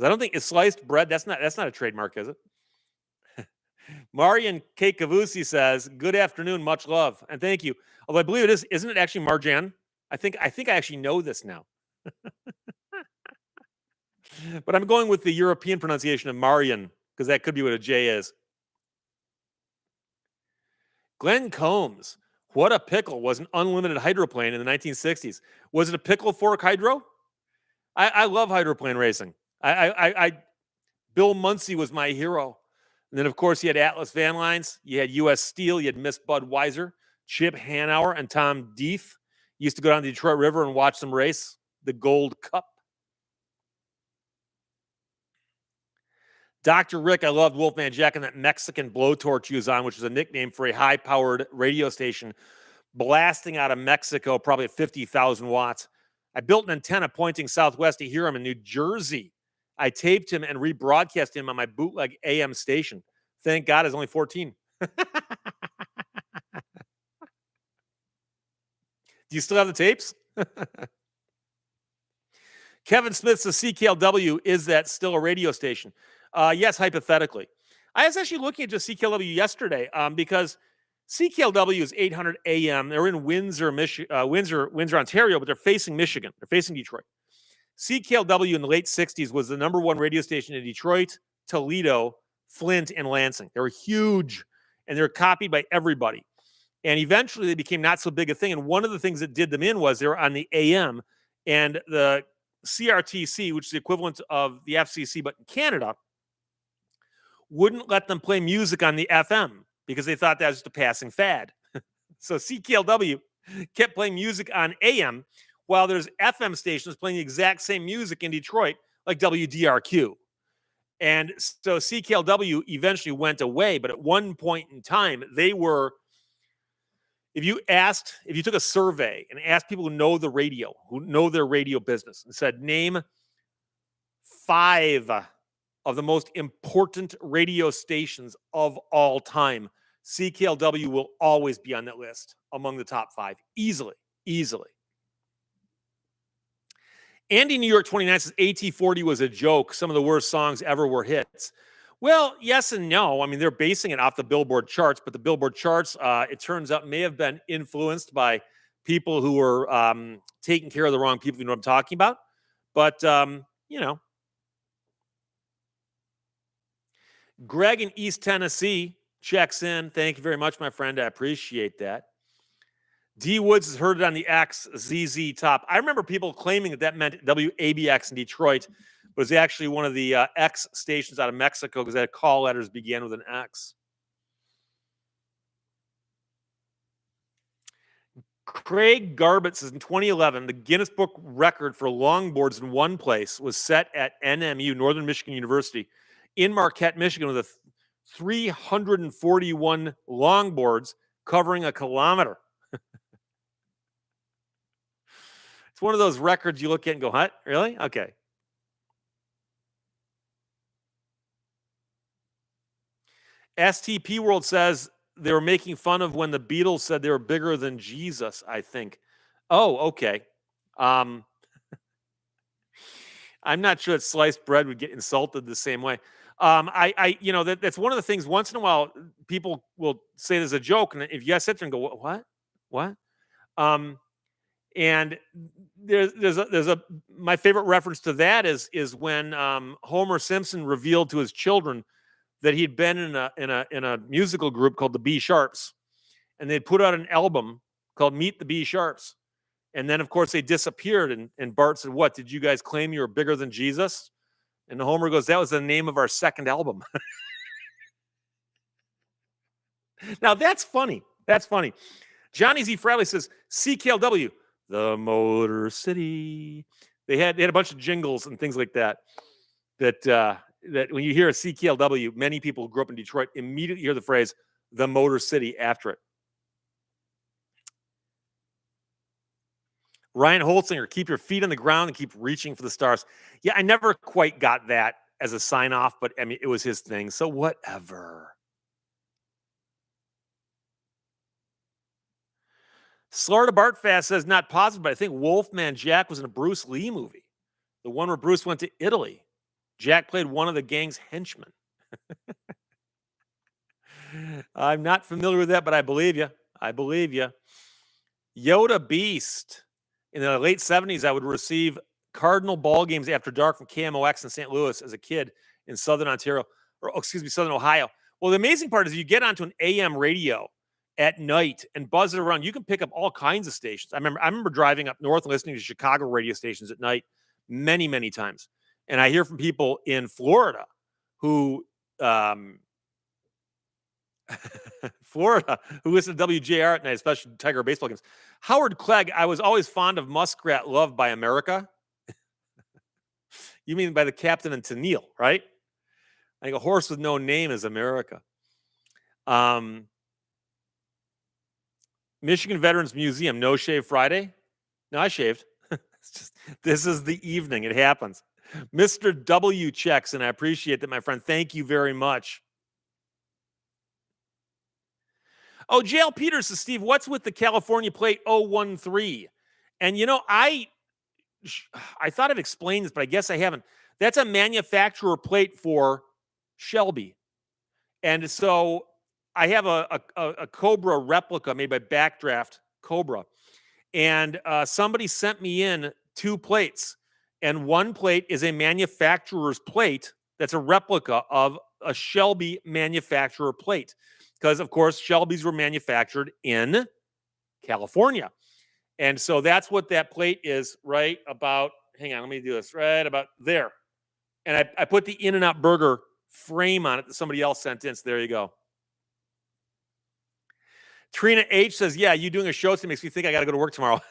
I don't think it's sliced bread. That's not a trademark, is it? Marian K. Kavusi says, good afternoon, much love. And thank you. Although I believe it is, isn't it actually Marjan? I think I actually know this now. But I'm going with the European pronunciation of Marian, because that could be what a J is. Glenn Combs, what a pickle, was an unlimited hydroplane in the 1960s. Was it a pickle fork hydro? I love hydroplane racing. Bill Munsey was my hero. And then, of course, you had Atlas Van Lines. You had U.S. Steel. You had Miss Budweiser, Chip Hanauer, and Tom Deeth. Used to go down the Detroit River and watch them race the Gold Cup. Dr. Rick, I loved Wolfman Jack and that Mexican blowtorch he was on, which was a nickname for a high-powered radio station blasting out of Mexico, probably at 50,000 watts. I built an antenna pointing southwest to hear him in New Jersey. I taped him and rebroadcast him on my bootleg AM station. Thank God I was only 14. Do you still have the tapes? Kevin Smith says CKLW, is that still a radio station? Yes, hypothetically. I was actually looking at just CKLW yesterday because CKLW is 800 AM. They're in Windsor, Windsor, Ontario, but they're facing Michigan. They're facing Detroit. CKLW in the late 60s was the number one radio station in Detroit, Toledo, Flint, and Lansing. They were huge, and they're copied by everybody. And eventually they became not so big a thing. And one of the things that did them in was they were on the AM, and the CRTC, which is the equivalent of the FCC, but in Canada, wouldn't let them play music on the FM because they thought that was just a passing fad. So CKLW kept playing music on AM while there's FM stations playing the exact same music in Detroit, like WDRQ. And so CKLW eventually went away. But at one point in time, they were, if you took a survey and asked people who know the radio, who know their radio business, and said, name 5 of the most important radio stations of all time, CKLW will always be on that list among the top 5. Easily. Andy New York 29 says AT40 was a joke. Some of the worst songs ever were hits. Well, yes and no. I mean, they're basing it off the Billboard charts, but the Billboard charts, it turns out, may have been influenced by people who were taking care of the wrong people. You know what I'm talking about? But, you know. Greg in East Tennessee checks in. Thank you very much, my friend. I appreciate that. D Woods has heard it on the XZZ top. I remember people claiming that meant WABX in Detroit, but it was actually one of the X stations out of Mexico because that call letters began with an X. Craig Garbett says in 2011, the Guinness Book record for longboards in one place was set at NMU, Northern Michigan University, in Marquette, Michigan, with 341 longboards covering a kilometer. It's one of those records you look at and go, huh? Really? Okay. STP World says they were making fun of when the Beatles said they were bigger than Jesus, I think. Oh, okay. I'm not sure that sliced bread would get insulted the same way. That's one of the things. Once in a while, people will say there's a joke, and if you guys sit there and go, what? And there's my favorite reference to that is when Homer Simpson revealed to his children that he'd been in a musical group called the B Sharps, and they'd put out an album called Meet the B Sharps, and then of course they disappeared. And Bart said, "What, did you guys claim you were bigger than Jesus?" And Homer goes, "That was the name of our second album." Now that's funny. Johnny Z. Fraley says CKLW, the Motor City. They had a bunch of jingles and things like that. That when you hear a CKLW, many people who grew up in Detroit immediately hear the phrase "the Motor City" after it. Ryan Holtzinger, keep your feet on the ground and keep reaching for the stars. Yeah, I never quite got that as a sign off, but I mean, it was his thing. So whatever. Slaughter Bartfast says not positive, but I think Wolfman Jack was in a Bruce Lee movie. The one where Bruce went to Italy. Jack played one of the gang's henchmen. I'm not familiar with that, but I believe you. Yoda Beast. In the late 70s, I would receive Cardinal ball games after dark from KMOX in St. Louis as a kid in Southern Ohio. Well, the amazing part is you get onto an AM radio at night and buzz it around. You can pick up all kinds of stations. I remember driving up north and listening to Chicago radio stations at night many, many times. And I hear from people in Florida who listen to WJR at night, especially Tiger baseball games. Howard Clegg, I was always fond of Muskrat Love by America. You mean by the Captain and Tennille, right? I think a horse with no name is America. Michigan Veterans Museum, no shave Friday? No, I shaved. This is the evening. It happens. Mr. W checks, and I appreciate that, my friend. Thank you very much. Oh, JL Peters says, Steve, what's with the California plate 013? And I thought I've explained this, but I guess I haven't. That's a manufacturer plate for Shelby. And so I have a Cobra replica made by Backdraft Cobra. And somebody sent me in 2 plates. And one plate is a manufacturer's plate that's a replica of a Shelby manufacturer plate. Because, of course, Shelby's were manufactured in California. And so that's what that plate is right about. Hang on, let me do this right about there. And I put the In-N-Out Burger frame on it that somebody else sent in. So there you go. Trina H says, yeah, you doing a show today makes me think I got to go to work tomorrow.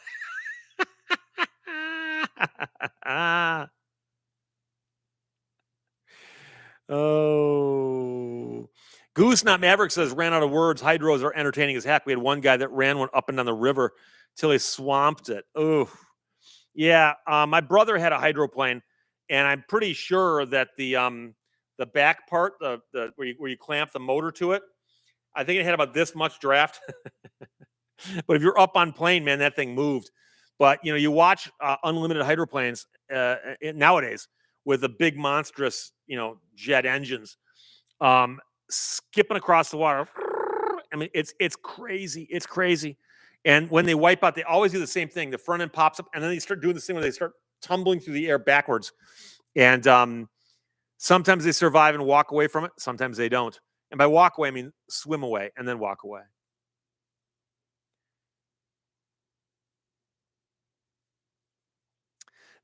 Oh. Goose Not Maverick says, ran out of words. Hydros are entertaining as heck. We had one guy that ran one up and down the river till he swamped it. Oh, yeah. My brother had a hydroplane, and I'm pretty sure that the back part, the where you clamp the motor to it, I think it had about this much draft. But if you're up on plane, man, that thing moved. But you watch unlimited hydroplanes nowadays with the big monstrous jet engines skipping across the water. I mean, it's crazy. It's crazy. And when they wipe out, they always do the same thing. The front end pops up, and then they start doing this thing where they start tumbling through the air backwards. And sometimes they survive and walk away from it. Sometimes they don't. And by walk away, I mean swim away and then walk away.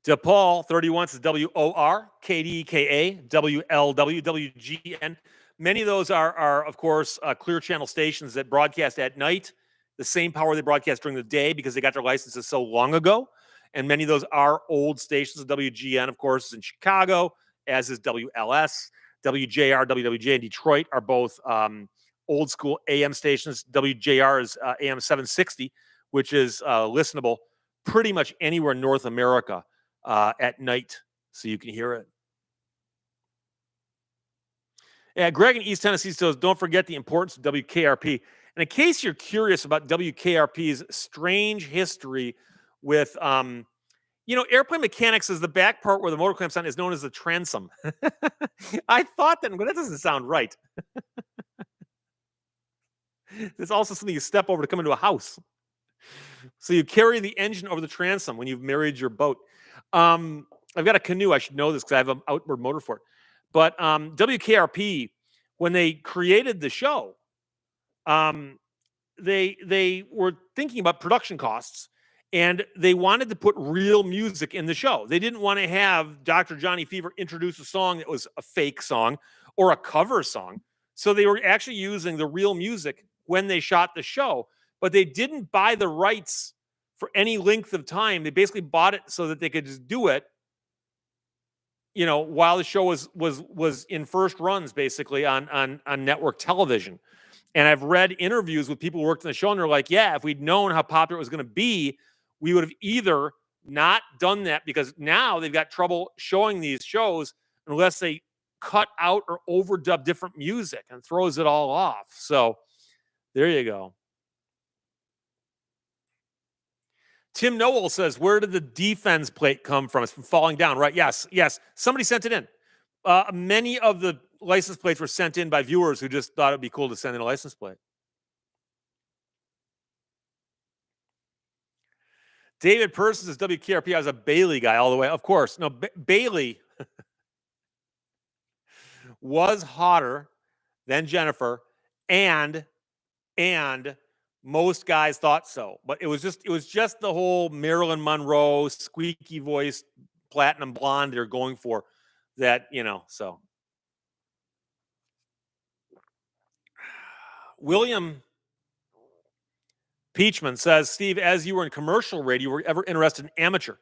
DePaul 31 says WOR, KDKA, WLW, WGN. Many of those are of course, clear channel stations that broadcast at night, the same power they broadcast during the day because they got their licenses so long ago. And many of those are old stations. WGN, of course, is in Chicago, as is WLS. WJR, WWJ in Detroit are both old school AM stations. WJR is AM 760, which is listenable pretty much anywhere in North America at night, so you can hear it. Yeah, Greg in East Tennessee says, don't forget the importance of WKRP. And in case you're curious about WKRP's strange history with, airplane mechanics is the back part where the motor clamps on is known as the transom. I thought that, but that doesn't sound right. It's also something you step over to come into a house. So you carry the engine over the transom when you've married your boat. I've got a canoe. I should know this because I have an outboard motor for it. But WKRP, when they created the show, they were thinking about production costs, and they wanted to put real music in the show. They didn't want to have Dr. Johnny Fever introduce a song that was a fake song or a cover song. So they were actually using the real music when they shot the show, but they didn't buy the rights for any length of time. They basically bought it so that they could just do it, while the show was in first runs, basically on network television. And I've read interviews with people who worked in the show, and they're like, yeah, if we'd known how popular it was going to be, we would have either not done that, because now they've got trouble showing these shows unless they cut out or overdub different music, and throws it all off. So there you go. Tim Noel says, where did the defense plate come from? It's from falling down, right? Yes. Somebody sent it in. Many of the license plates were sent in by viewers who just thought it'd be cool to send in a license plate. David Person says, WKRP, I was a Bailey guy all the way. Of course. No, Bailey was hotter than Jennifer, and most guys thought so. But it was just the whole Marilyn Monroe squeaky voice platinum blonde they're going for, that, so. William Peachman says, Steve, as you were in commercial radio, were you ever interested in amateur?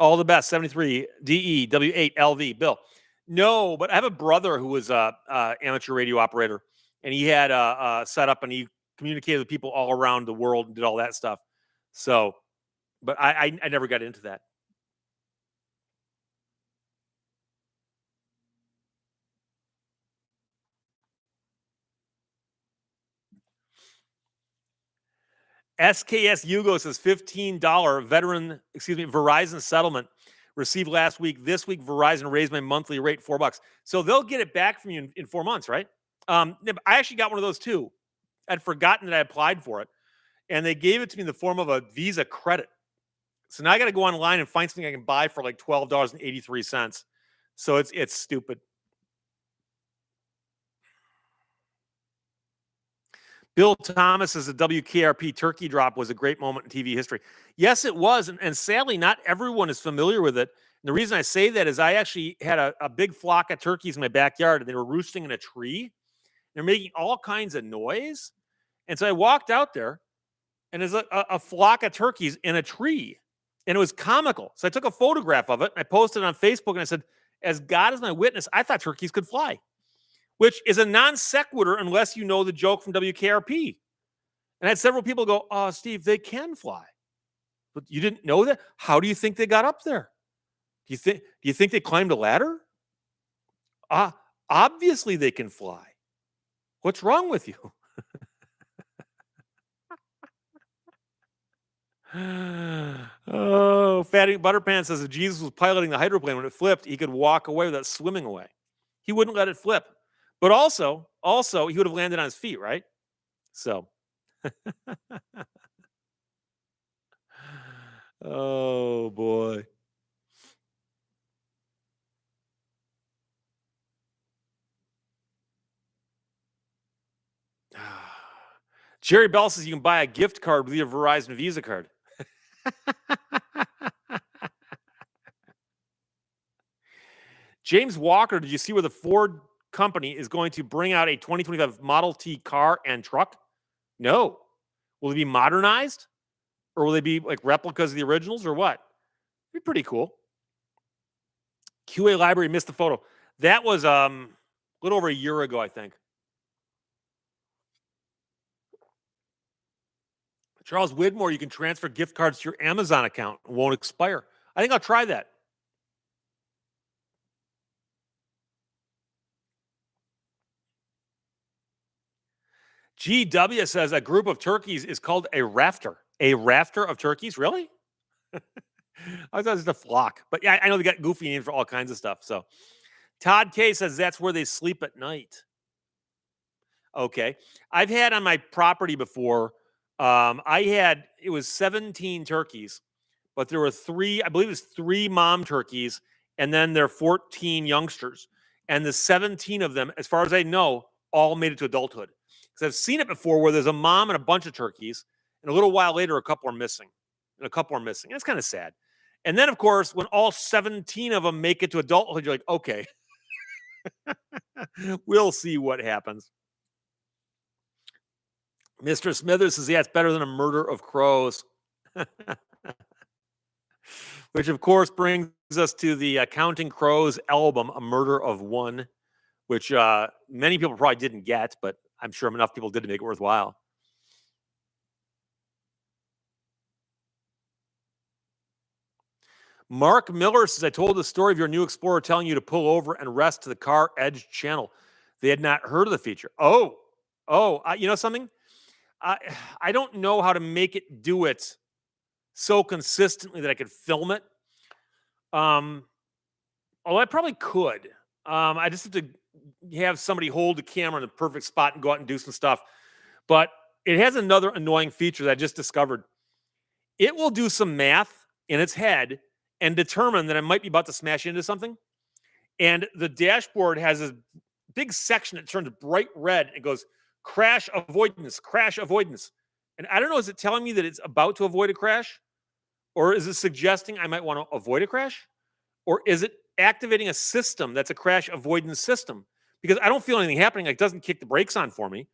All the best. 73 DE W8 LV. Bill. No, but I have a brother who was a amateur radio operator, and he had a setup, and he communicated with people all around the world and did all that stuff. So, but I never got into that. SKS Hugo says $15 Verizon settlement received last week. This week, Verizon raised my monthly rate $4. So they'll get it back from you in 4 months, right? I actually got one of those too. I'd forgotten that I applied for it, and they gave it to me in the form of a Visa credit. So now I got to go online and find something I can buy for like $12.83. So it's stupid. Bill Thomas says the WKRP turkey drop was a great moment in TV history. Yes, it was. And sadly, not everyone is familiar with it. And the reason I say that is I actually had a big flock of turkeys in my backyard, and they were roosting in a tree. They're making all kinds of noise. And so I walked out there, and there's a flock of turkeys in a tree. And it was comical. So I took a photograph of it, and I posted it on Facebook, and I said, as God is my witness, I thought turkeys could fly, which is a non sequitur unless you know the joke from WKRP. And I had several people go, "Oh, Steve, they can fly." But you didn't know that? How do you think they got up there? Do you think they climbed a ladder? Obviously they can fly. What's wrong with you? Oh, Fatty Butterpants says if Jesus was piloting the hydroplane when it flipped, he could walk away without swimming away. He wouldn't let it flip. But also, he would have landed on his feet, right? So, oh boy. Jerry Bell says you can buy a gift card with your Verizon Visa card. James Walker, did you see where the Ford company is going to bring out a 2025 Model T car and truck? No. Will they be modernized? Or will they be like replicas of the originals or what? It'd be pretty cool. QA Library missed the photo. That was a little over a year ago, I think. Charles Widmore, you can transfer gift cards to your Amazon account. It won't expire. I think I'll try that. GW says a group of turkeys is called a rafter. A rafter of turkeys? Really? I thought it was a flock. But yeah, I know they got goofy names for all kinds of stuff. So Todd K says that's where they sleep at night. Okay. I've had on my property before, it was 17 turkeys, but there were I believe it was 3 mom turkeys, and then there are 14 youngsters. And the 17 of them, as far as I know, all made it to adulthood. Because I've seen it before where there's a mom and a bunch of turkeys, and a little while later, a couple are missing. It's kind of sad. And then, of course, when all 17 of them make it to adulthood, you're like, okay, we'll see what happens. Mr. Smithers says, yeah, it's better than a murder of crows. Which, of course, brings us to the Counting Crows album, A Murder of One, which many people probably didn't get, but I'm sure enough people did to make it worthwhile. Mark Miller says, I told the story of your new Explorer telling you to pull over and rest to the car edge channel. They had not heard of the feature. You know something? I don't know how to make it do it so consistently that I could film it. Although I probably could. I just have to have somebody hold the camera in the perfect spot and go out and do some stuff. But it has another annoying feature that I just discovered. It will do some math in its head and determine that I might be about to smash into something. And the dashboard has this big section that turns bright red and goes, crash avoidance. And I don't know, is it telling me that it's about to avoid a crash? Or is it suggesting I might want to avoid a crash? Or is it activating a system that's a crash avoidance system? Because I don't feel anything happening. It doesn't kick the brakes on for me.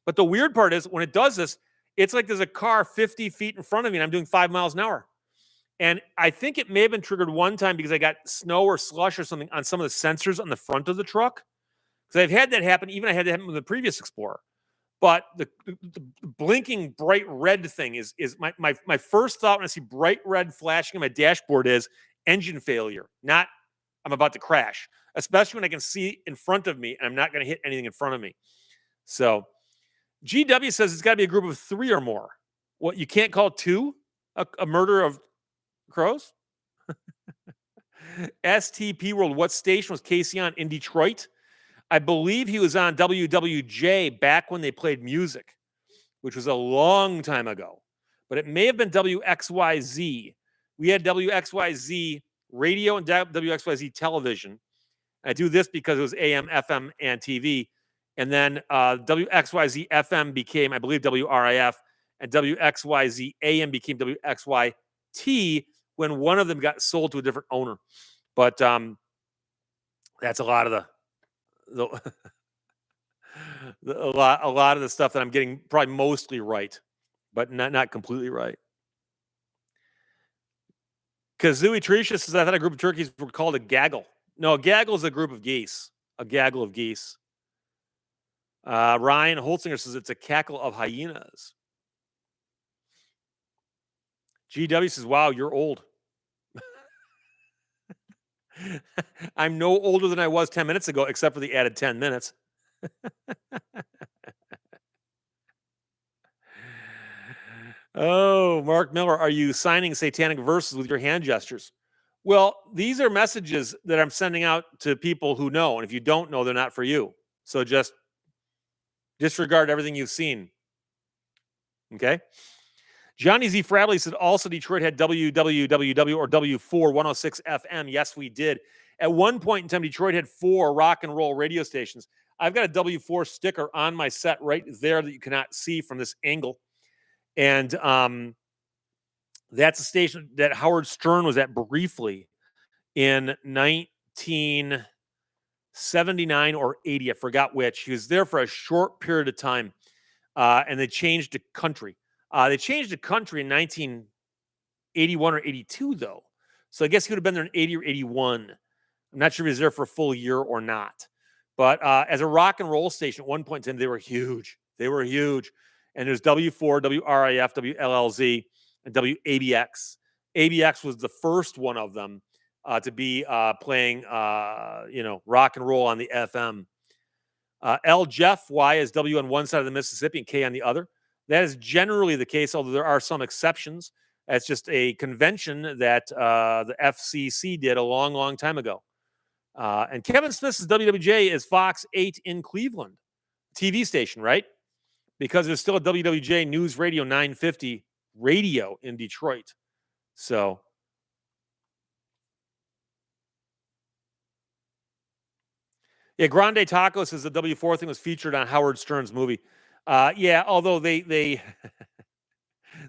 But the weird part is when it does this, it's like there's a car 50 feet in front of me and I'm doing 5 miles an hour. And I think it may have been triggered one time because I got snow or slush or something on some of the sensors on the front of the truck. Because I've had that happen. Even I had that happen with the previous Explorer. But the blinking bright red thing is my first thought when I see bright red flashing on my dashboard is engine failure, not I'm about to crash, especially when I can see in front of me and I'm not going to hit anything in front of me. So GW says it's got to be a group of 3 or more. What, you can't call two a murder of crows? STP World. What station was Casey on in Detroit? I believe he was on WWJ back when they played music, which was a long time ago. But it may have been WXYZ. We had WXYZ radio and WXYZ television. I do this because it was AM, FM, and TV. And then WXYZ FM became, I believe, WRIF, and WXYZ AM became WXYT when one of them got sold to a different owner. But that's a lot of the a lot of the stuff that I'm getting probably mostly right, but not completely right. Kazooie Tricious says, I thought a group of turkeys were called a gaggle. No, a gaggle is a group of geese. A gaggle of geese. Ryan Holtzinger says it's a cackle of hyenas. GW says, wow, you're old. I'm no older than I was 10 minutes ago, except for the added 10 minutes. Oh, Mark Miller, are you signing satanic verses with your hand gestures? Well, these are messages that I'm sending out to people who know. And if you don't know, they're not for you. So just disregard everything you've seen. Okay? Johnny Z. Fradley said also Detroit had WWWW or W4 106 FM. Yes, we did. At one point in time, Detroit had 4 rock and roll radio stations. I've got a W4 sticker on my set right there that you cannot see from this angle. And that's a station that Howard Stern was at briefly in 1979 or 80. I forgot which. He was there for a short period of time, and they changed the country. They changed the country in 1981 or 82, though. So I guess he would have been there in 80 or 81. I'm not sure if he was there for a full year or not. But as a rock and roll station, at one point in time, they were huge. They were huge. And there's W4, WRIF, WLLZ, and WABX. ABX was the first one of them to be playing, rock and roll on the FM. L. Jeff Y is W on one side of the Mississippi and K on the other. That is generally the case, although there are some exceptions. That's just a convention that the FCC did a long, long time ago. And Kevin Smith's WWJ is Fox 8 in Cleveland, TV station, right? Because there's still a WWJ News Radio 950 radio in Detroit. So, yeah, Grande Taco says the W4 thing was featured on Howard Stern's movie. Yeah, although they they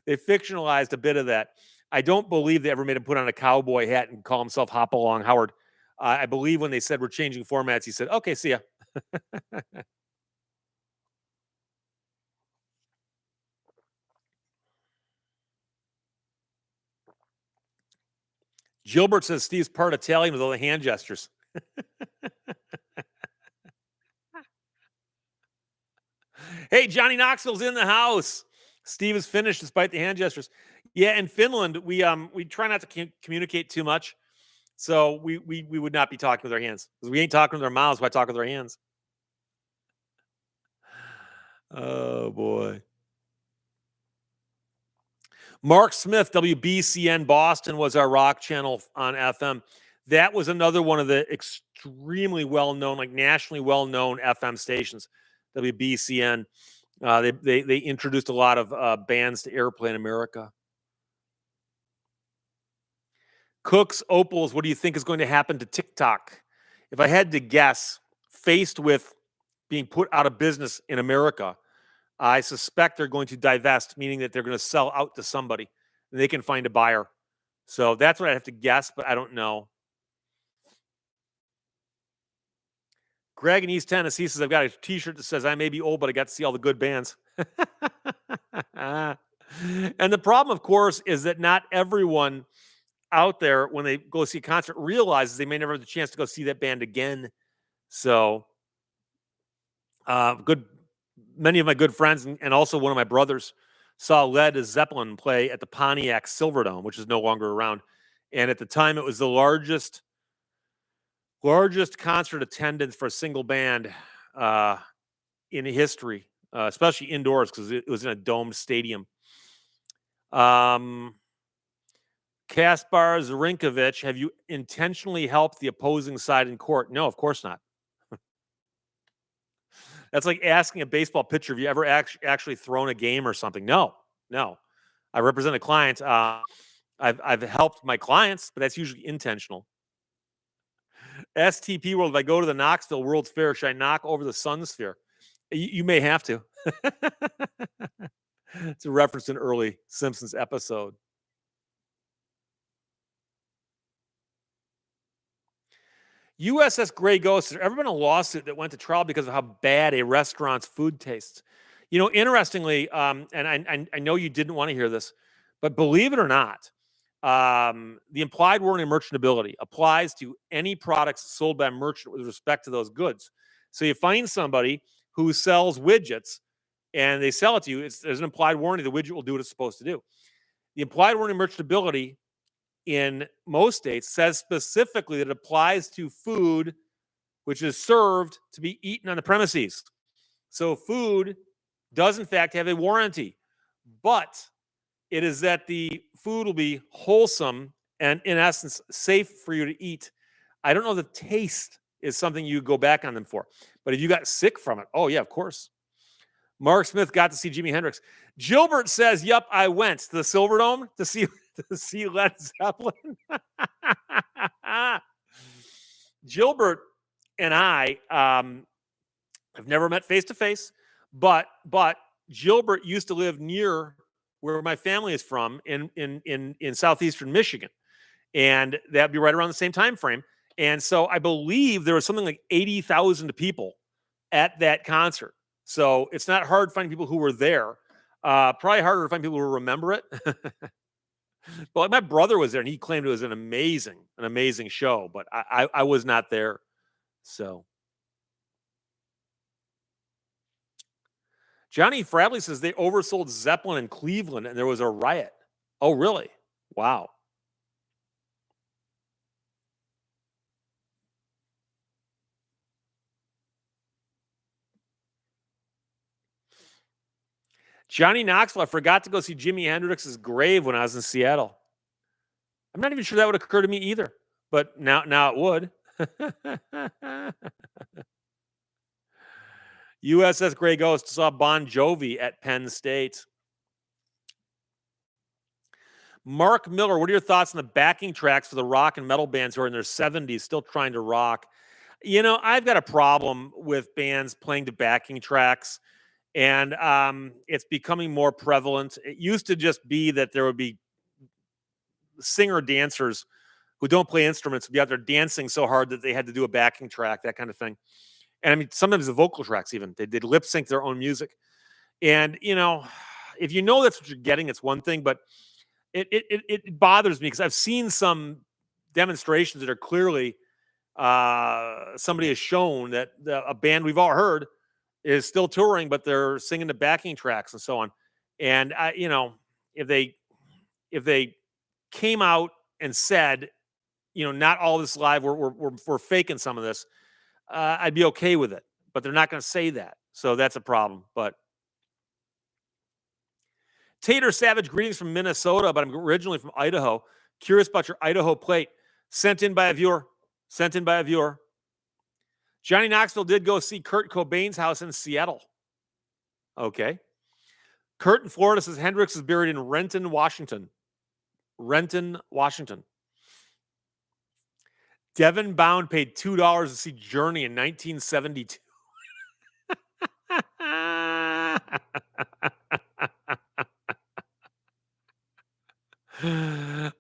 fictionalized a bit of that. I don't believe they ever made him put on a cowboy hat and call himself Hop Along Howard. I believe when they said we're changing formats, he said, okay, see ya. Gilbert says Steve's part Italian with all the hand gestures. Hey, Johnny Knoxville's in the house. Steve is finished despite the hand gestures. Yeah, in Finland, we try not to communicate too much. So we would not be talking with our hands. Because we ain't talking with our mouths, why talk with our hands? Oh boy. Mark Smith, WBCN Boston was our rock channel on FM. That was another one of the extremely well-known, like nationally well-known FM stations. WBCN. They introduced a lot of bands to airplay in America. Cooks, Opals, what do you think is going to happen to TikTok? If I had to guess, faced with being put out of business in America, I suspect they're going to divest, meaning that they're going to sell out to somebody and they can find a buyer. So that's what I have to guess, but I don't know. Greg in East Tennessee says, I've got a t-shirt that says I may be old, but I got to see all the good bands. And the problem, of course, is that not everyone out there, when they go see a concert, realizes they may never have the chance to go see that band again. So many of my good friends and also one of my brothers saw Led Zeppelin play at the Pontiac Silverdome, which is no longer around. And at the time, it was the largest concert attendance for a single band in history, especially indoors, because it was in a domed stadium. Kaspar Zarinkovich, have you intentionally helped the opposing side in court? No, of course not. That's like asking a baseball pitcher, have you ever actually thrown a game or something? No, no. I represent a client. I've helped my clients, but that's usually intentional. STP World, if I go to the Knoxville World's Fair, should I knock over the Sun Sphere? You may have to. It's a reference to an early Simpsons episode. USS Grey Ghost, has there ever been a lawsuit that went to trial because of how bad a restaurant's food tastes? You know, interestingly, and I know you didn't want to hear this, but believe it or not, the implied warranty of merchantability applies to any products sold by a merchant with respect to those goods. So you find somebody who sells widgets and they sell it to you, there's an implied warranty. The widget will do what it's supposed to do. The implied warranty of merchantability in most states says specifically that it applies to food which is served to be eaten on the premises. So food does in fact have a warranty, but it is that the food will be wholesome and in essence safe for you to eat. I don't know the taste is something you go back on them for, but if you got sick from it, oh yeah, of course. Mark Smith got to see Jimi Hendrix. Gilbert says, "Yep, I went to the Silverdome to see Led Zeppelin." Gilbert and I have never met face to face, but Gilbert used to live near where my family is from in southeastern Michigan, and that'd be right around the same time frame. And so I believe there was something like 80,000 people at that concert. So it's not hard finding people who were there. Probably harder to find people who remember it. But my brother was there, and he claimed it was an amazing show. But I was not there. So Johnny Fradley says they oversold Zeppelin in Cleveland, and there was a riot. Oh, really? Wow. Johnny Knoxville, I forgot to go see Jimi Hendrix's grave when I was in Seattle. I'm not even sure that would occur to me either, but now it would. USS Grey Ghost saw Bon Jovi at Penn State. Mark Miller, what are your thoughts on the backing tracks for the rock and metal bands who are in their 70s still trying to rock? You know, I've got a problem with bands playing to backing tracks, and it's becoming more prevalent. It used to just be that there would be singer dancers who don't play instruments be out there dancing so hard that they had to do a backing track, that kind of thing. And I mean, sometimes the vocal tracks even they did lip sync their own music. And you know, if you know that's what you're getting, it's one thing, but it bothers me because I've seen some demonstrations that are clearly somebody has shown that a band we've all heard is still touring, but they're singing the backing tracks and so on. And I, you know, if they came out and said, you know, not all this live, we're faking some of this, I'd be okay with it. But they're not going to say that, so that's a problem. But Tater Savage, greetings from Minnesota, but I'm originally from Idaho. Curious about your Idaho plate. Sent in by a viewer. Johnny Knoxville did go see Kurt Cobain's house in Seattle. Okay. Kurt in Florida says Hendrix is buried in Renton, Washington. Devin Bound paid $2 to see Journey in 1972.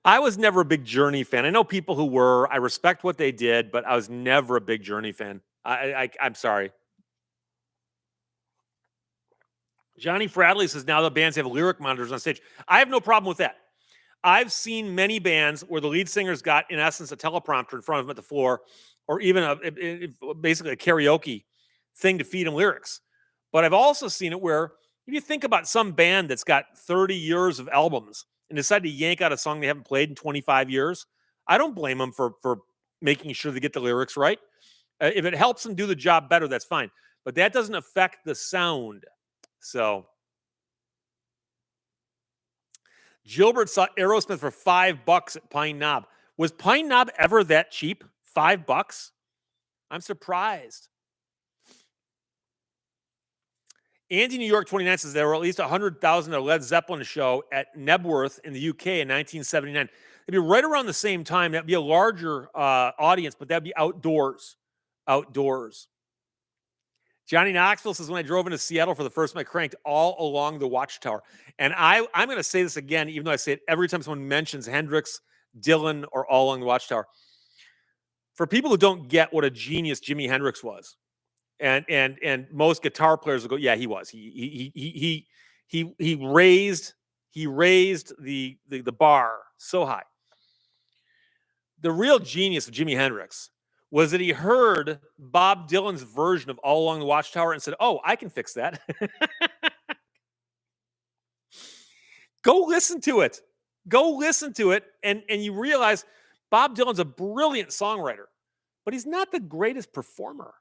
I was never a big Journey fan. I know people who were. I respect what they did, but I was never a big Journey fan. I'm sorry. Johnny Fradley says now the bands have lyric monitors on stage. I have no problem with that. I've seen many bands where the lead singer's got, in essence, a teleprompter in front of him at the floor, or even basically a karaoke thing to feed him lyrics. But I've also seen it where, if you think about some band that's got 30 years of albums and decide to yank out a song they haven't played in 25 years, I don't blame them for making sure they get the lyrics right. If it helps them do the job better, that's fine. But that doesn't affect the sound. So Gilbert saw Aerosmith for $5 at Pine Knob. Was Pine Knob ever that cheap? $5? I'm surprised. Andy New York 29 says there were at least 100,000 at a Led Zeppelin show at Nebworth in the UK in 1979. It'd be right around the same time. That'd be a larger audience, but that'd be outdoors. Outdoors. Johnny Knoxville says, when I drove into Seattle for the first time, I cranked all along the Watchtower. And I'm going to say this again, even though I say it every time someone mentions Hendrix, Dylan, or All Along the Watchtower. For people who don't get what a genius Jimi Hendrix was, and most guitar players will go, yeah, he was. He raised the bar so high. The real genius of Jimi Hendrix was that he heard Bob Dylan's version of All Along the Watchtower and said, oh, I can fix that. Go listen to it. Go listen to it. And you realize Bob Dylan's a brilliant songwriter, but he's not the greatest performer.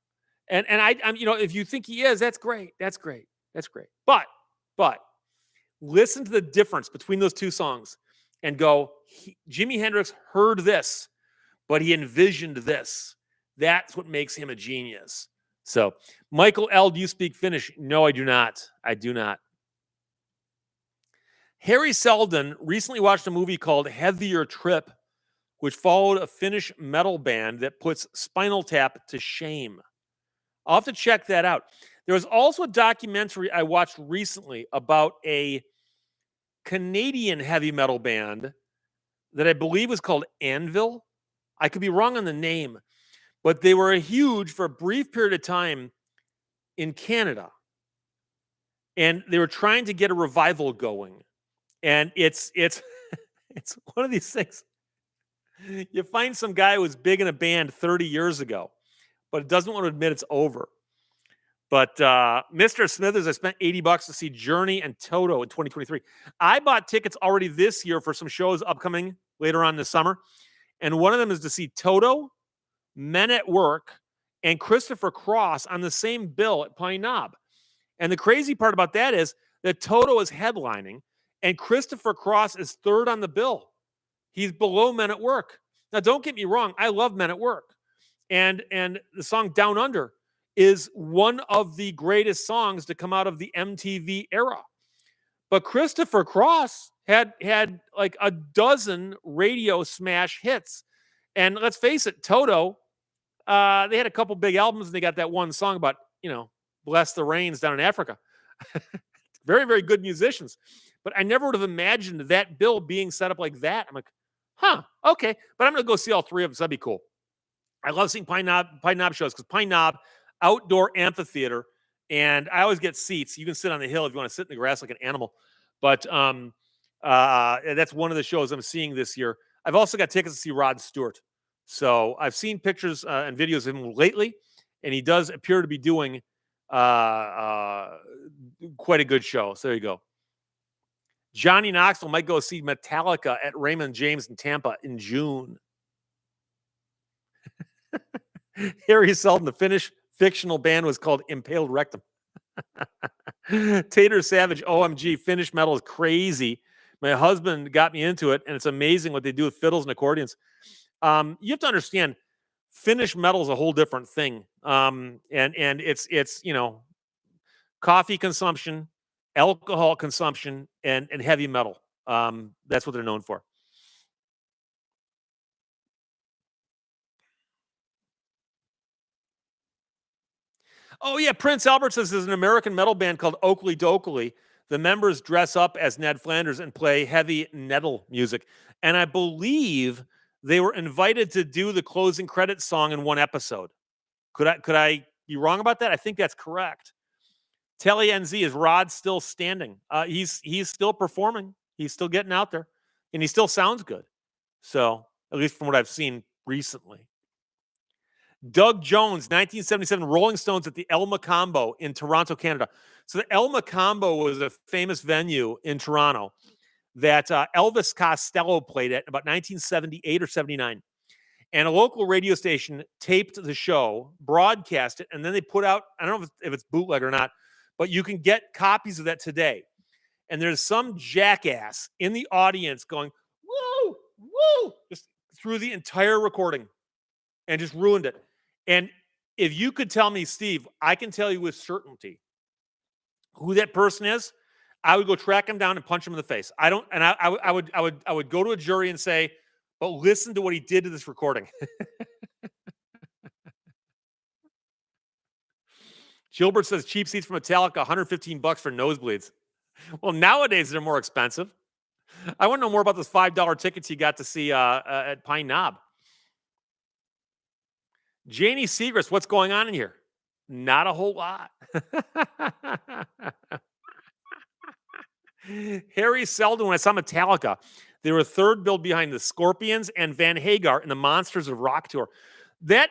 And I'm, if you think he is, that's great. That's great. That's great. But listen to the difference between those two songs and go, Jimi Hendrix heard this, but he envisioned this. That's what makes him a genius. So, Michael L., do you speak Finnish? No, I do not. I do not. Harry Seldon recently watched a movie called Heavier Trip, which followed a Finnish metal band that puts Spinal Tap to shame. I'll have to check that out. There was also a documentary I watched recently about a Canadian heavy metal band that I believe was called Anvil. I could be wrong on the name, but they were huge for a brief period of time in Canada. And they were trying to get a revival going. And it's it's one of these things. You find some guy who was big in a band 30 years ago, but doesn't want to admit it's over. But Mr. Smithers, I spent $80 to see Journey and Toto in 2023. I bought tickets already this year for some shows upcoming later on this summer. And one of them is to see Toto, Men at Work, and Christopher Cross on the same bill at Pine Knob. And the crazy part about that is that Toto is headlining, and Christopher Cross is third on the bill. He's below Men at Work. Now, don't get me wrong. I love Men at Work. And the song Down Under is one of the greatest songs to come out of the MTV era. But Christopher Cross had like a dozen radio smash hits. And let's face it, Toto, they had a couple big albums, and they got that one song about, Bless the Rains down in Africa. Very, very good musicians. But I never would have imagined that bill being set up like that. I'm like, okay. But I'm going to go see all three of them. So that'd be cool. I love seeing Pine Knob shows because Pine Knob, outdoor amphitheater, and I always get seats. You can sit on the hill if you want to sit in the grass like an animal. But that's one of the shows I'm seeing this year. I've also got tickets to see Rod Stewart. So I've seen pictures and videos of him lately, and he does appear to be doing quite a good show. So there you go. Johnny Knoxville might go see Metallica at Raymond James in Tampa in June. Harry Seldon, the Finnish fictional band was called Impaled Rectum. Tater Savage, OMG, Finnish metal is crazy. My husband got me into it, and it's amazing what they do with fiddles and accordions. You have to understand, Finnish metal is a whole different thing. And it's coffee consumption, alcohol consumption, and heavy metal. That's what they're known for. Oh, yeah. Prince Albert says there's an American metal band called Oakley Dokley. The members dress up as Ned Flanders and play heavy metal music. And I believe they were invited to do the closing credits song in one episode. Could I be wrong about that? I think that's correct. Telly NZ, is Rod still standing? He's still performing. He's still getting out there. And he still sounds good. So, at least from what I've seen recently. Doug Jones, 1977, Rolling Stones at the El Macambo in Toronto, Canada. So the El Macambo was a famous venue in Toronto that Elvis Costello played at about 1978 or 79. And a local radio station taped the show, broadcast it, and then they put out, I don't know if it's bootleg or not, but you can get copies of that today. and there's some jackass in the audience going, woo, woo, just through the entire recording and just ruined it. And if you could tell me, Steve, I can tell you with certainty who that person is, I would go track him down and punch him in the face. I don't, and I would go to a jury and say, but listen to what he did to this recording. Gilbert says cheap seats for Metallica, $115 for nosebleeds. Well, nowadays they're more expensive. I want to know more about those $5 tickets you got to see at Pine Knob. Janie Segrist, what's going on in here? Not a whole lot. Harry Seldon, when I saw Metallica, they were third billed behind the Scorpions and Van Hagar in the Monsters of Rock tour. That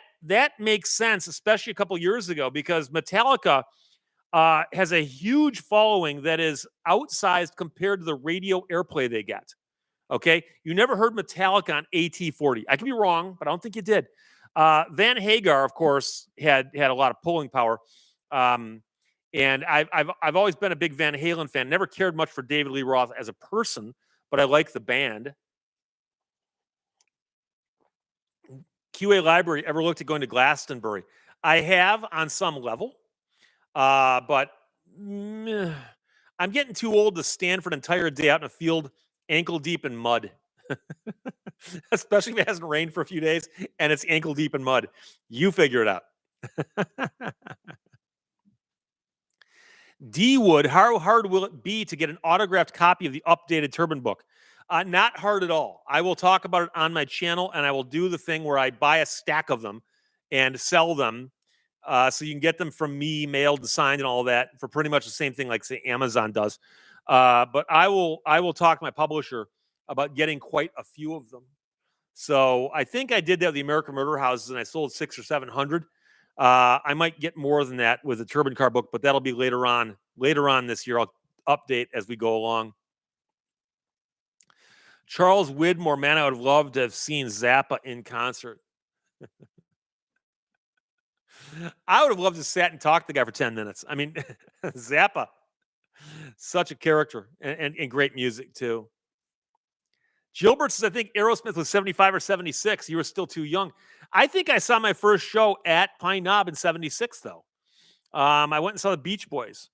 makes sense, especially a couple years ago, because Metallica has a huge following that is outsized compared to the radio airplay they get. Okay, you never heard Metallica on AT40. I could be wrong, but I don't think you did. Van Hagar, of course, had a lot of pulling power, and I've always been a big Van Halen fan. Never cared much for David Lee Roth as a person, but I like the band. QA Library, ever looked at going to Glastonbury? I have on some level, but I'm getting too old to stand for an entire day out in a field ankle deep in mud. Especially if it hasn't rained for a few days and it's ankle deep in mud. You figure it out. D Wood, how hard will it be to get an autographed copy of the updated Turban book? Not hard at all. I will talk about it on my channel, and I will do the thing where I buy a stack of them and sell them. So you can get them from me, mailed, signed, and all that for pretty much the same thing like, say, Amazon does. But I will talk to my publisher about getting quite a few of them. So I think I did that with the American Murder Houses, and I sold 600 or 700. I might get more than that with the Turban Car book, but that'll be later on. Later on this year, I'll update as we go along. Charles Widmore, man, I would have loved to have seen Zappa in concert. I would have loved to sat and talk to the guy for 10 minutes. I mean, Zappa, such a character and great music too. Gilbert says, I think Aerosmith was 75 or 76. You were still too young. I think I saw my first show at Pine Knob in 76, though. I went and saw the Beach Boys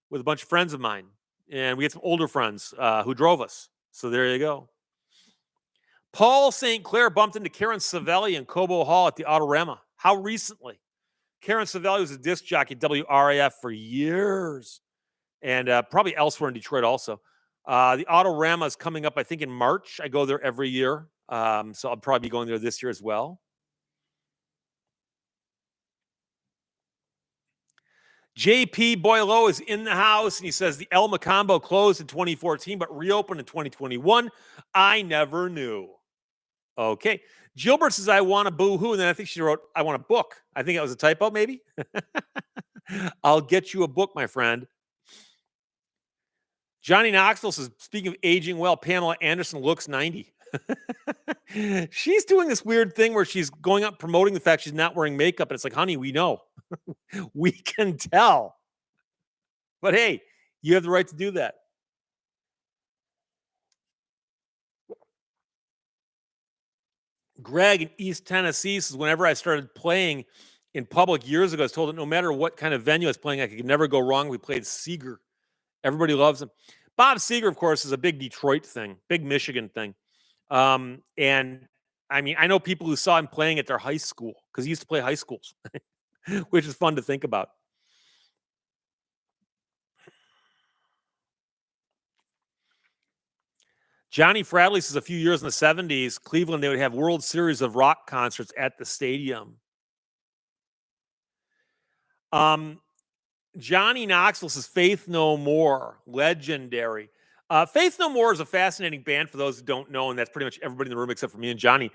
with a bunch of friends of mine. And we had some older friends who drove us. So there you go. Paul St. Clair bumped into Karen Savelli in Cobo Hall at the Autorama. How recently? Karen Savelli was a disc jockey at WRAF for years. And probably elsewhere in Detroit also. The Autorama is coming up, I think, in March. I go there every year. So I'll probably be going there this year as well. JP Boileau is in the house, and he says the El Macambo closed in 2014, but reopened in 2021. I never knew. Okay. Gilbert says, I want a boo-hoo, and then I think she wrote, I want a book. I think that was a typo, maybe. I'll get you a book, my friend. Johnny Knoxville says, speaking of aging well, Pamela Anderson looks 90. She's doing this weird thing where she's going up promoting the fact she's not wearing makeup. And it's like, honey, we know. We can tell. But hey, you have the right to do that. Greg in East Tennessee says, whenever I started playing in public years ago, I was told that no matter what kind of venue I was playing, I could never go wrong. We played Seeger. Everybody loves him. Bob Seeger, of course, is a big Detroit thing, big Michigan thing. And I mean, I know people who saw him playing at their high school because he used to play high schools, which is fun to think about. Johnny Fradley says a few years in the 70s, Cleveland, they would have World Series of Rock concerts at the stadium. Johnny Knoxville says Faith No More, legendary. Faith No More is a fascinating band for those who don't know, and that's pretty much everybody in the room except for me and Johnny,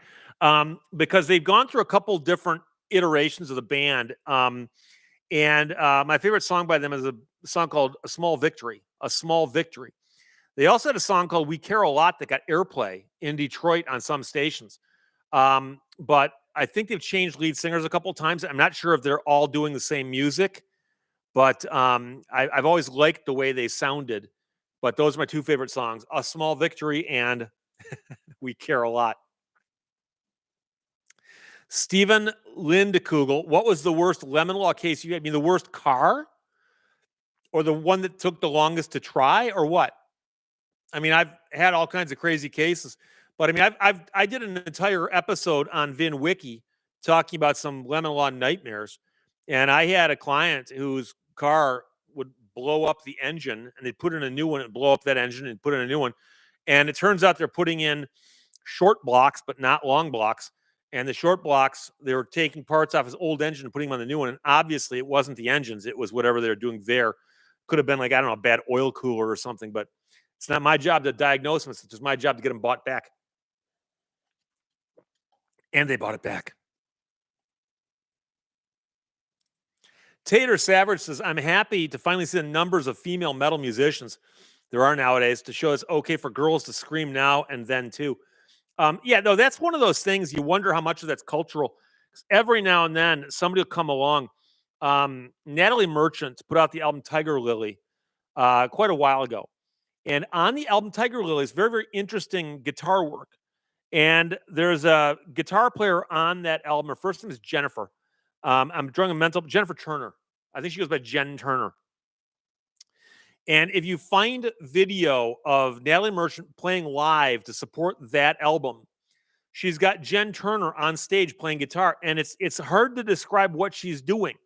because they've gone through a couple different iterations of the band. And my favorite song by them is a song called A Small Victory, A Small Victory. They also had a song called We Care a Lot that got airplay in Detroit on some stations. But I think they've changed lead singers a couple of times. I'm not sure if they're all doing the same music, but I've always liked the way they sounded. But those are my two favorite songs: "A Small Victory" and "We Care a Lot." Stephen Lindkugel, what was the worst lemon law case you had? I mean, the worst car, or the one that took the longest to try, or what? I mean, I've had all kinds of crazy cases, but I mean, I did an entire episode on VinWiki talking about some lemon law nightmares, and I had a client whose car would blow up the engine, and they'd put in a new one and blow up that engine and put in a new one, and it turns out they're putting in short blocks, but not long blocks. And the short blocks, they were taking parts off his old engine and putting them on the new one. And obviously, it wasn't the engines; it was whatever they were doing there. Could have been like, I don't know, a bad oil cooler or something. But it's not my job to diagnose them. It's just my job to get them bought back. And they bought it back. Tater Savage says, "I'm happy to finally see the numbers of female metal musicians there are nowadays to show it's okay for girls to scream now and then too." Yeah, no, that's one of those things you wonder how much of that's cultural. 'Cause every now and then somebody will come along. Natalie Merchant put out the album Tiger Lily quite a while ago. And on the album Tiger Lily is very, very interesting guitar work. And there's a guitar player on that album. Her first name is Jennifer. I'm drawing a mental Jennifer Turner. I think she goes by Jen Turner. And if you find video of Natalie Merchant playing live to support that album, she's got Jen Turner on stage playing guitar, and it's hard to describe what she's doing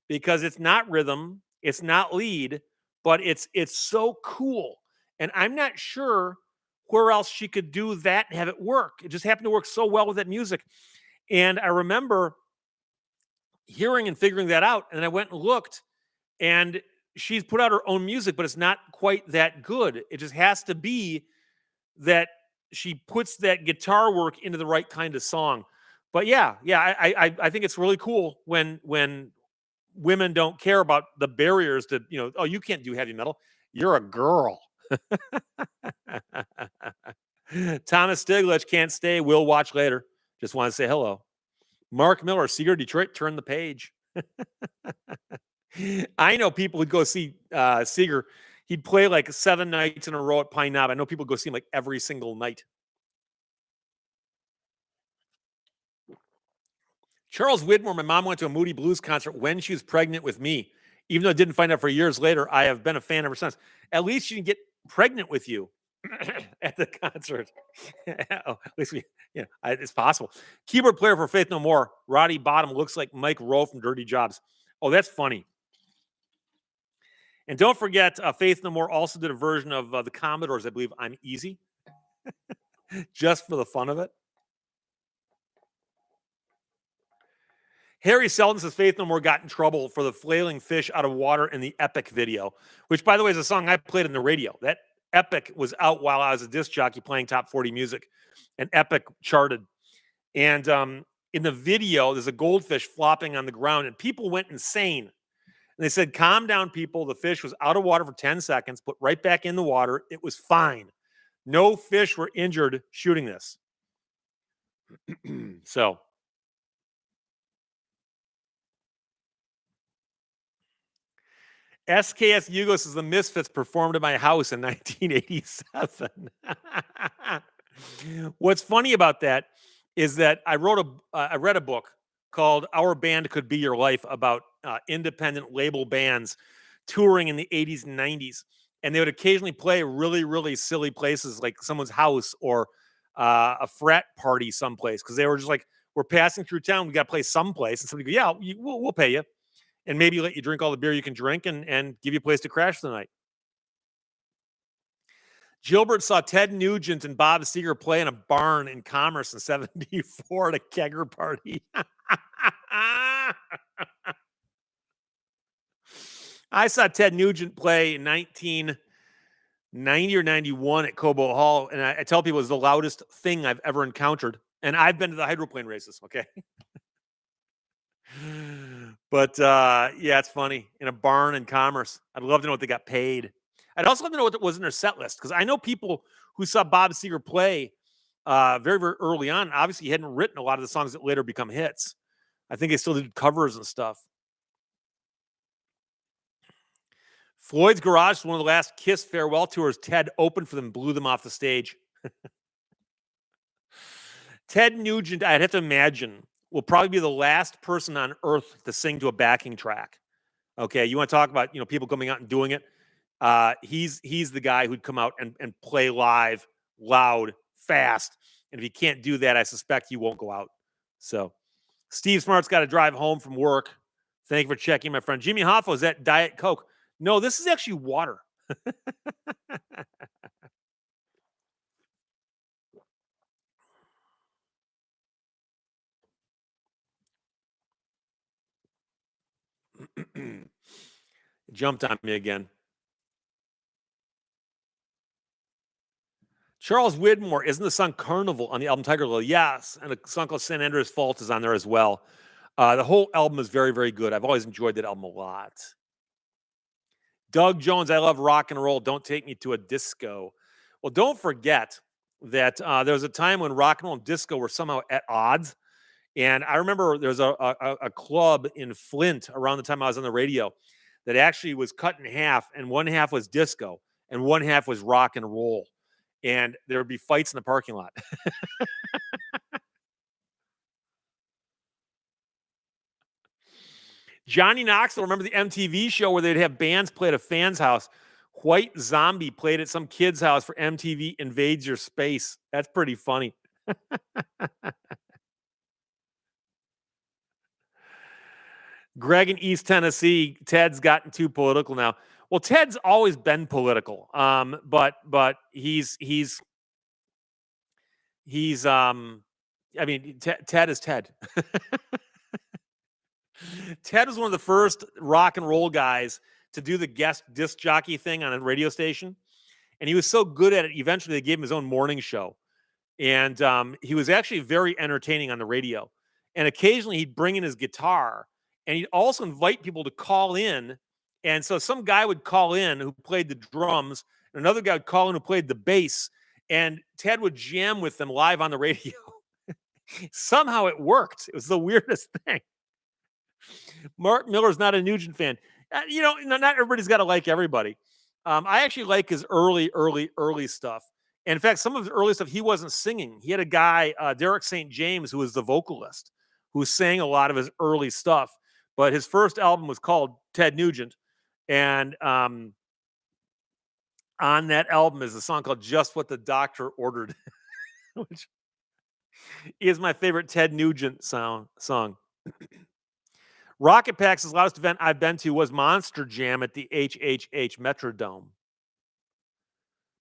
because it's not rhythm, it's not lead, but it's so cool. And I'm not sure where else she could do that and have it work. It just happened to work so well with that music. And I remember hearing and figuring that out, and I went and looked, and she's put out her own music, but it's not quite that good. It just has to be that she puts that guitar work into the right kind of song. But yeah, I think it's really cool when women don't care about the barriers to, oh, you can't do heavy metal. You're a girl. Thomas Stiglitz can't stay. We'll watch later. Just want to say hello. Mark Miller, Seeger, Detroit, turn the page. I know people would go see Seeger. He'd play like 7 nights in a row at Pine Knob. I know people go see him like every single night. Charles Widmore, my mom went to a Moody Blues concert when she was pregnant with me. Even though I didn't find out for years later, I have been a fan ever since. At least she didn't get pregnant with you at the concert. Oh, at least it's possible. Keyboard player for Faith No More, Roddy Bottom, looks like Mike Rowe from Dirty Jobs. Oh, that's funny. And don't forget, Faith No More also did a version of the Commodores, I believe, I'm Easy, just for the fun of it. Harry Selden says Faith No More got in trouble for the flailing fish out of water in the Epic video, which, by the way, is a song I played on the radio. That Epic was out while I was a disc jockey playing top 40 music, and Epic charted. And in the video, there's a goldfish flopping on the ground, and people went insane. And they said, calm down, people. The fish was out of water for 10 seconds, put right back in the water. It was fine. No fish were injured shooting this. So, SKS Yugo says the Misfits performed at my house in 1987. What's funny about that is that I read a book called Our Band Could Be Your Life about independent label bands touring in the 80s and 90s. And they would occasionally play really, really silly places like someone's house or a frat party someplace because they were just like, we're passing through town. We got to play someplace. And somebody go, yeah, we'll pay you. And maybe let you drink all the beer you can drink and give you a place to crash the night. Gilbert saw Ted Nugent and Bob Seger play in a barn in Commerce in 74 at a kegger party. I saw Ted Nugent play in 1990 or 91 at Cobo Hall, and I tell people it was the loudest thing I've ever encountered. And I've been to the hydroplane races, okay? But yeah, it's funny. In a barn in Commerce. I'd love to know what they got paid. I'd also love to know what was in their set list, because I know people who saw Bob Seger play very, very early on. Obviously, he hadn't written a lot of the songs that later become hits. I think they still did covers and stuff. Floyd's Garage was one of the last Kiss farewell tours. Ted opened for them, blew them off the stage. Ted Nugent, I'd have to imagine, will probably be the last person on earth to sing to a backing track. Okay, you want to talk about people coming out and doing it? He's the guy who'd come out and play live, loud, fast. And if he can't do that, I suspect he won't go out. So Steve Smart's got to drive home from work. Thank you for checking, my friend. Jimmy Hoffa, is that Diet Coke? No, this is actually water. Jumped on me again. Charles Widmore, isn't the song Carnival on the album Tiger Lily? Yes, and a song called San Andreas Fault is on there as well. The whole album is very, very good. I've always enjoyed that album a lot. Doug Jones, I love rock and roll. Don't take me to a disco. Well, don't forget that there was a time when rock and roll and disco were somehow at odds. And I remember there was a club in Flint around the time I was on the radio that actually was cut in half, and one half was disco and one half was rock and roll. And there would be fights in the parking lot. Johnny Knoxville, remember the MTV show where they'd have bands play at a fan's house? White Zombie played at some kid's house for MTV Invades Your Space. That's pretty funny. Greg in East Tennessee, Ted's gotten too political now. Well, Ted's always been political. But he's I mean, Ted is Ted. Ted was one of the first rock and roll guys to do the guest disc jockey thing on a radio station. And he was so good at it, eventually they gave him his own morning show. And he was actually very entertaining on the radio. And occasionally he'd bring in his guitar and he'd also invite people to call in. And so some guy would call in who played the drums, and another guy would call in who played the bass. And Ted would jam with them live on the radio. Somehow it worked. It was the weirdest thing. Mark Miller's not a Nugent fan. Not everybody's got to like everybody. I actually like his early stuff. And in fact, some of his early stuff, he wasn't singing. He had a guy, Derek St. James, who was the vocalist, who sang a lot of his early stuff. But his first album was called Ted Nugent. And on that album is a song called Just What the Doctor Ordered, which is my favorite Ted Nugent song. Rocket Pack's loudest event I've been to was Monster Jam at the HHH Metrodome.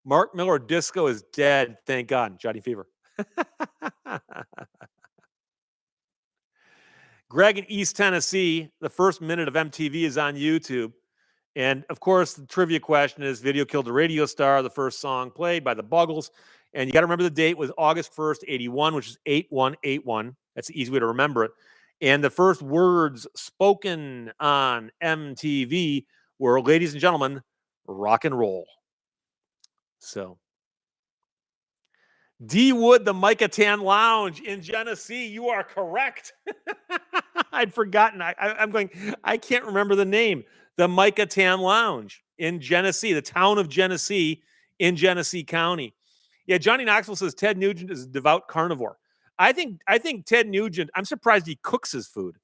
Mark Miller disco is dead. Thank God. Johnny Fever. Greg in East Tennessee, the first minute of MTV is on YouTube. And of course, the trivia question is Video Killed a Radio Star, the first song played by the Buggles. And you got to remember the date was August 1st, 81, which is 8181. That's the easy way to remember it. And the first words spoken on MTV were, ladies and gentlemen, rock and roll. So, D Wood, the Micah Tan Lounge in Genesee. You are correct. I'd forgotten. I'm going, I can't remember the name. The Micah Tan Lounge in Genesee, the town of Genesee in Genesee County. Yeah, Johnny Knoxville says Ted Nugent is a devout carnivore. I think Ted Nugent, I'm surprised he cooks his food.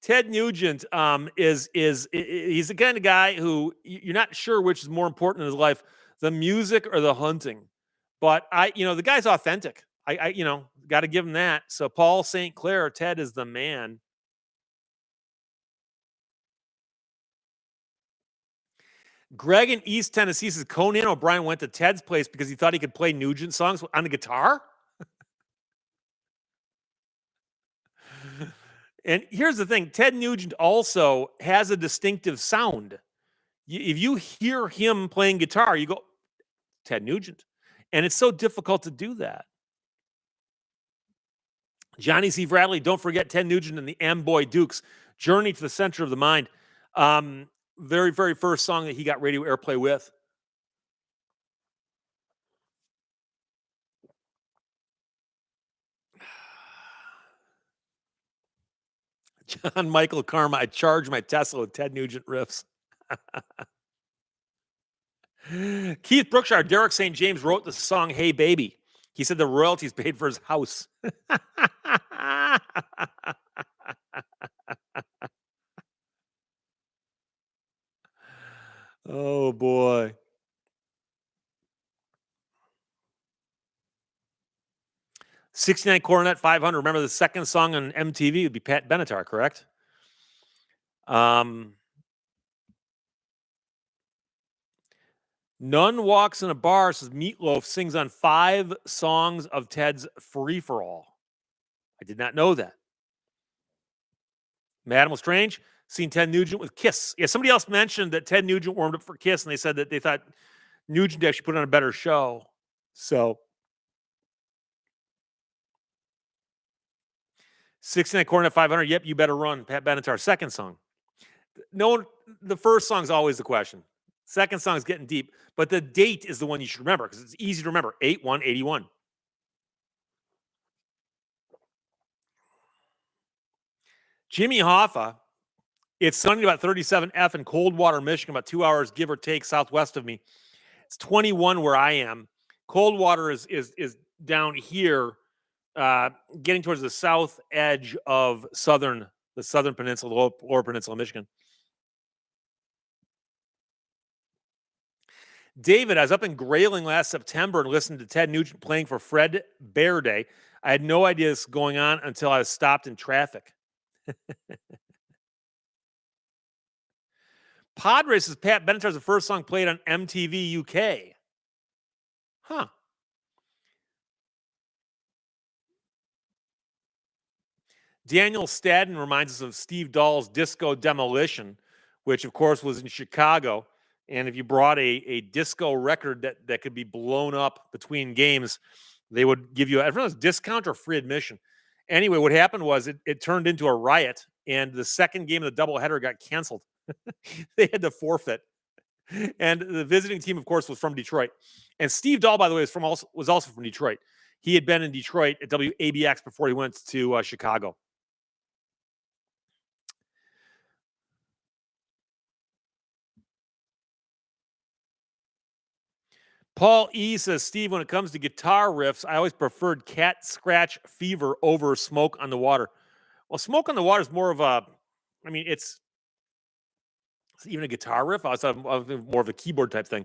Ted Nugent is he's the kind of guy who you're not sure which is more important in his life, the music or the hunting. But the guy's authentic. I got to give him that. So Paul St. Clair, Ted is the man. Greg in East Tennessee says Conan O'Brien went to Ted's place because he thought he could play Nugent songs on the guitar. And here's the thing, Ted Nugent also has a distinctive sound. If you hear him playing guitar, you go, Ted Nugent. And it's so difficult to do that. Johnny C. Bradley, don't forget Ted Nugent and the Amboy Dukes, Journey to the Center of the Mind. Very, very first song that he got radio airplay with. John Michael Karma, I charge my Tesla with Ted Nugent riffs. Keith Brookshire, Derek St. James wrote the song Hey Baby. He said the royalties paid for his house. Oh boy. 69 Coronet 500. Remember the second song on MTV would be Pat Benatar, correct? None walks in a bar, says Meatloaf sings on 5 songs of Ted's Free for All. I did not know that. Madam Strange, seen Ted Nugent with Kiss. Yeah, somebody else mentioned that Ted Nugent warmed up for Kiss, and they said that they thought Nugent actually put on a better show. So 69 Coronet 500. Yep, you better run. Pat Benatar, second song. No, the first song's always the question. Second song's getting deep, but the date is the one you should remember because it's easy to remember. 8/1/81. Jimmy Hoffa, it's sunny about 37F in Coldwater, Michigan, about 2 hours, give or take, southwest of me. It's 21 where I am. Coldwater is down here, getting towards the south edge of the southern peninsula, lower peninsula of Michigan. David, I was up in Grayling last September and listened to Ted Nugent playing for Fred Bear Day. I had no idea this was going on until I was stopped in traffic. Padres says Pat Benatar's the first song played on MTV UK. Huh. Daniel Stadden reminds us of Steve Dahl's Disco Demolition, which of course was in Chicago. And if you brought a disco record that could be blown up between games, they would give you, I don't know, discount or free admission. Anyway, what happened was it turned into a riot, and the second game of the doubleheader got canceled. They had to forfeit. And the visiting team, of course, was from Detroit. And Steve Dahl, by the way, was also from Detroit. He had been in Detroit at WABX before he went to Chicago. Paul E says, Steve, when it comes to guitar riffs, I always preferred Cat Scratch Fever over Smoke on the Water. Well, Smoke on the Water is more of a, I mean, it's even a guitar riff. I was more of a keyboard type thing.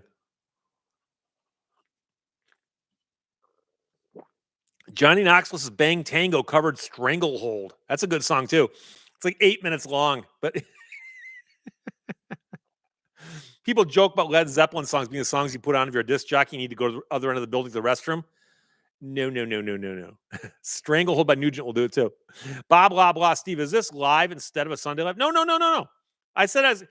Johnny Knoxville's Bang Tango covered Stranglehold. That's a good song too. It's like 8 minutes long, but people joke about Led Zeppelin songs being the songs you put on if you're a disc jockey. You need to go to the other end of the building to the restroom. No. Stranglehold by Nugent will do it too. Bob blah blah. Steve, is this live instead of a Sunday live? No. I said as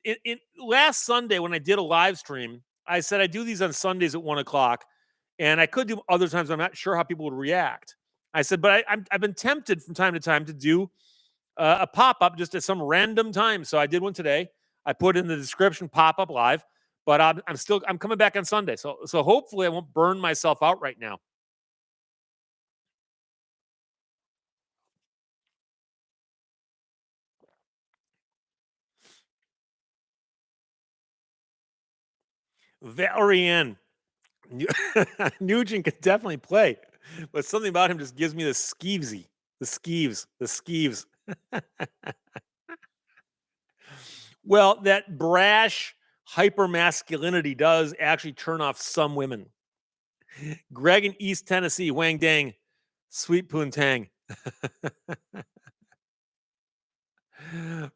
in last Sunday when I did a live stream, I said I do these on Sundays at 1:00, and I could do other times. I'm not sure how people would react. I said, but I've been tempted from time to time to do a pop up just at some random time. So I did one today. I put in the description pop up live, but I'm coming back on Sunday. So hopefully I won't burn myself out right now. Valerie Ann. Nugent could definitely play, but something about him just gives me the skeevesy. The skeeves. Well, that brash hyper masculinity does actually turn off some women. Greg in East Tennessee, Wang Dang, sweet poontang.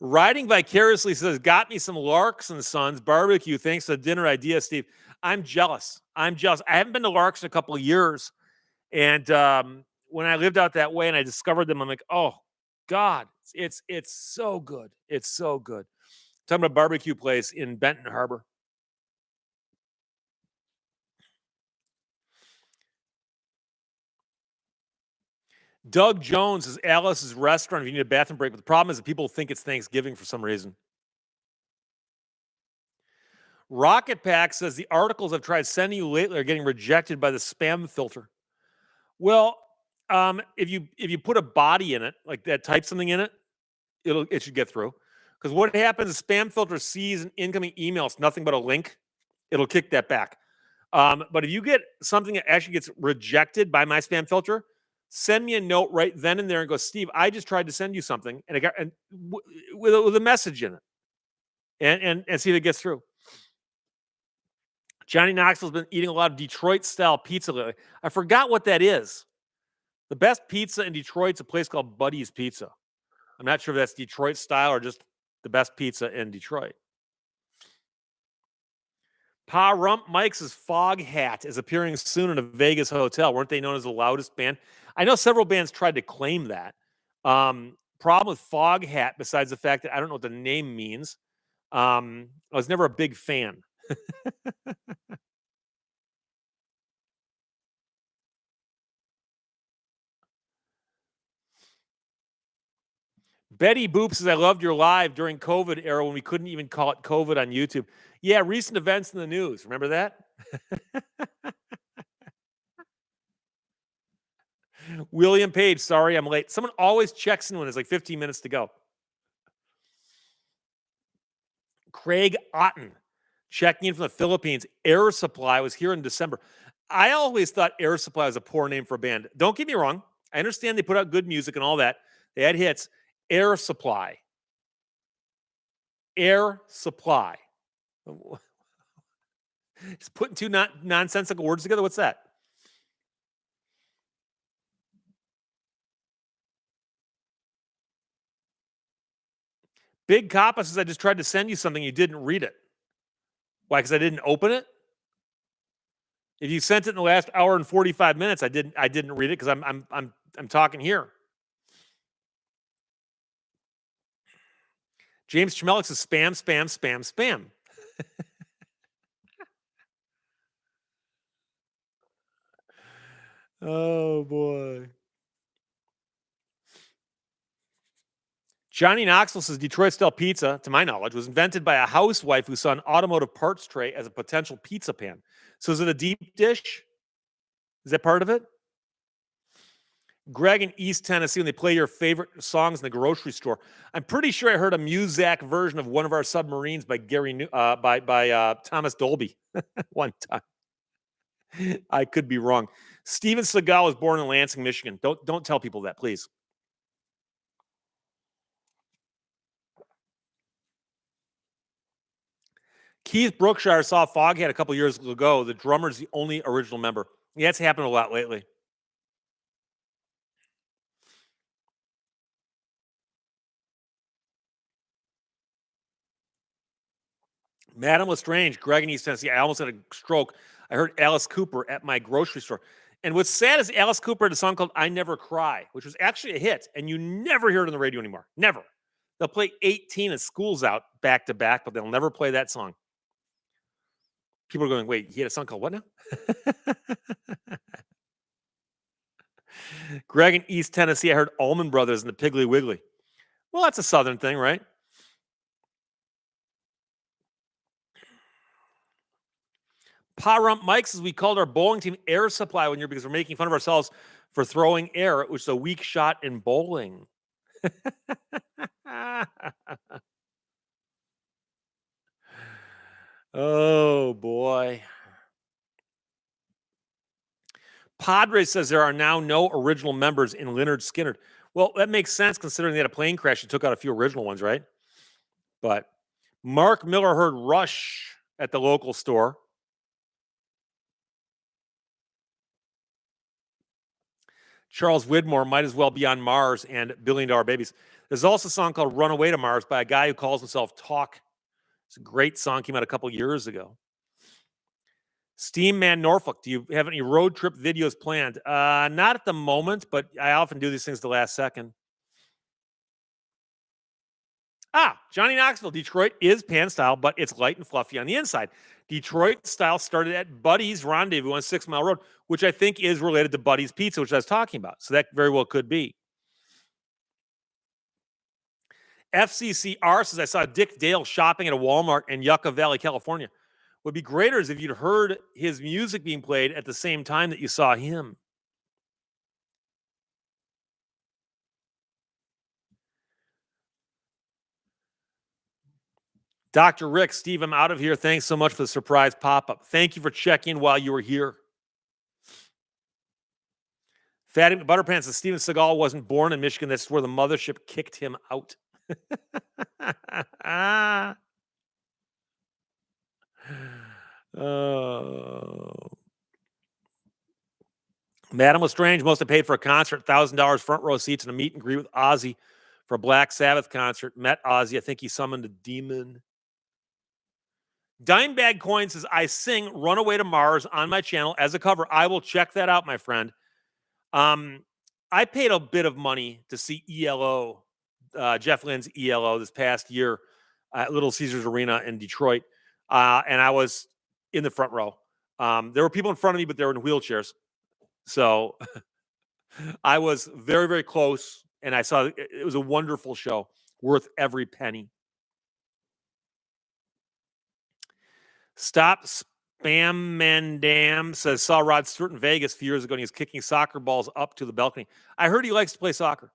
Riding vicariously says, got me some Larks and Sons barbecue. Thanks for the dinner idea, Steve. I'm jealous. I haven't been to Larks in a couple of years. And when I lived out that way and I discovered them, I'm like, oh, God, it's so good. It's so good. Talking about a barbecue place in Benton Harbor. Doug Jones is Alice's restaurant. If you need a bathroom break, but the problem is that people think it's Thanksgiving for some reason. Rocket Pack says the articles I've tried sending you lately are getting rejected by the spam filter. Well, if you put a body in it, like that, type something in it, It should get through. Because what happens is spam filter sees an incoming email, it's nothing but a link, it'll kick that back. But if you get something that actually gets rejected by my spam filter, send me a note right then and there and go, Steve, I just tried to send you something and it got with a message in it, and see if it gets through. Johnny Knoxville's been eating a lot of Detroit style pizza lately. I forgot what that is. The best pizza in Detroit's a place called Buddy's Pizza. I'm not sure if that's Detroit style or just the best pizza in Detroit. Pa Rump Mike's Fog Hat is appearing soon in a Vegas hotel. Weren't they known as the loudest band? I know several bands tried to claim that. Problem with Fog Hat, besides the fact that I don't know what the name means, I was never a big fan. Betty Boop says, I loved your live during COVID era when we couldn't even call it COVID on YouTube. Yeah, recent events in the news. Remember that? William Page, sorry I'm late. Someone always checks in when it's like 15 minutes to go. Craig Otten, checking in from the Philippines. Air Supply was here in December. I always thought Air Supply was a poor name for a band. Don't get me wrong. I understand they put out good music and all that. They had hits. Air Supply. Air Supply. Just putting two nonsensical words together. What's that? Big Coppa says, I just tried to send you something. You didn't read it. Why? Because I didn't open it? If you sent it in the last hour and 45 minutes, I didn't read it because I'm talking here. James Tremelik says spam, spam, spam, spam. Oh boy. Johnny Knoxville says Detroit style pizza, to my knowledge, was invented by a housewife who saw an automotive parts tray as a potential pizza pan. So is it a deep dish? Is that part of it? Greg in East Tennessee, when they play your favorite songs in the grocery store, I'm pretty sure I heard a Muzak version of One of Our Submarines by Thomas Dolby one time. I could be wrong. Steven Seagal was born in Lansing, Michigan. Don't tell people that, please. Keith Brookshire saw Foghat a couple years ago. The drummer's the only original member. Yeah, it's happened a lot lately. Madam Lestrange, Greg in East Tennessee. I almost had a stroke. I heard Alice Cooper at my grocery store. And what's sad is Alice Cooper had a song called I Never Cry, which was actually a hit. And you never hear it on the radio anymore. Never. They'll play 18 as school's out back to back, but they'll never play that song. People are going, wait, he had a song called what now? Greg in East Tennessee, I heard Allman Brothers and the Piggly Wiggly. Well, that's a Southern thing, right? Pa Rump Mike says we called our bowling team Air Supply one year because we're making fun of ourselves for throwing air, which is a weak shot in bowling. Oh, boy. Padres says there are now no original members in Lynyrd Skynyrd. Well, that makes sense considering they had a plane crash and took out a few original ones, right? But Mark Miller heard Rush at the local store. Charles Widmore might as well be on Mars and $1 Billion Babies. There's also a song called Runaway to Mars by a guy who calls himself Talk. It's a great song, came out a couple years ago. Steam Man Norfolk, do you have any road trip videos planned? Not at the moment, but I often do these things the last second. Johnny Knoxville, Detroit is pan style, but it's light and fluffy on the inside. Detroit style started at Buddy's Rendezvous on 6 Mile Road, which I think is related to Buddy's Pizza, which I was talking about. So that very well could be. FCCR says, I saw Dick Dale shopping at a Walmart in Yucca Valley, California. Would be greater is if you'd heard his music being played at the same time that you saw him. Dr. Rick, Steve, I'm out of here. Thanks so much for the surprise pop-up. Thank you for checking while you were here. Fatty Butterpants says Steven Seagal wasn't born in Michigan. That's where the mothership kicked him out. Oh. Madam Lestrange must have paid for a concert, $1,000 front row seats and a meet and greet with Ozzy for a Black Sabbath concert. Met Ozzy. I think he summoned a demon. Dimebag Coin says, I sing Runaway to Mars on my channel as a cover. I will check that out, my friend. I paid a bit of money to see ELO, Jeff Lynne's ELO this past year at Little Caesars Arena in Detroit. And I was in the front row. There were people in front of me, but they were in wheelchairs. So I was very, very close. And I saw it was a wonderful show, worth every penny. Stop Spam Mandam says, saw Rod Stewart in Vegas a few years ago and he was kicking soccer balls up to the balcony. I heard he likes to play soccer.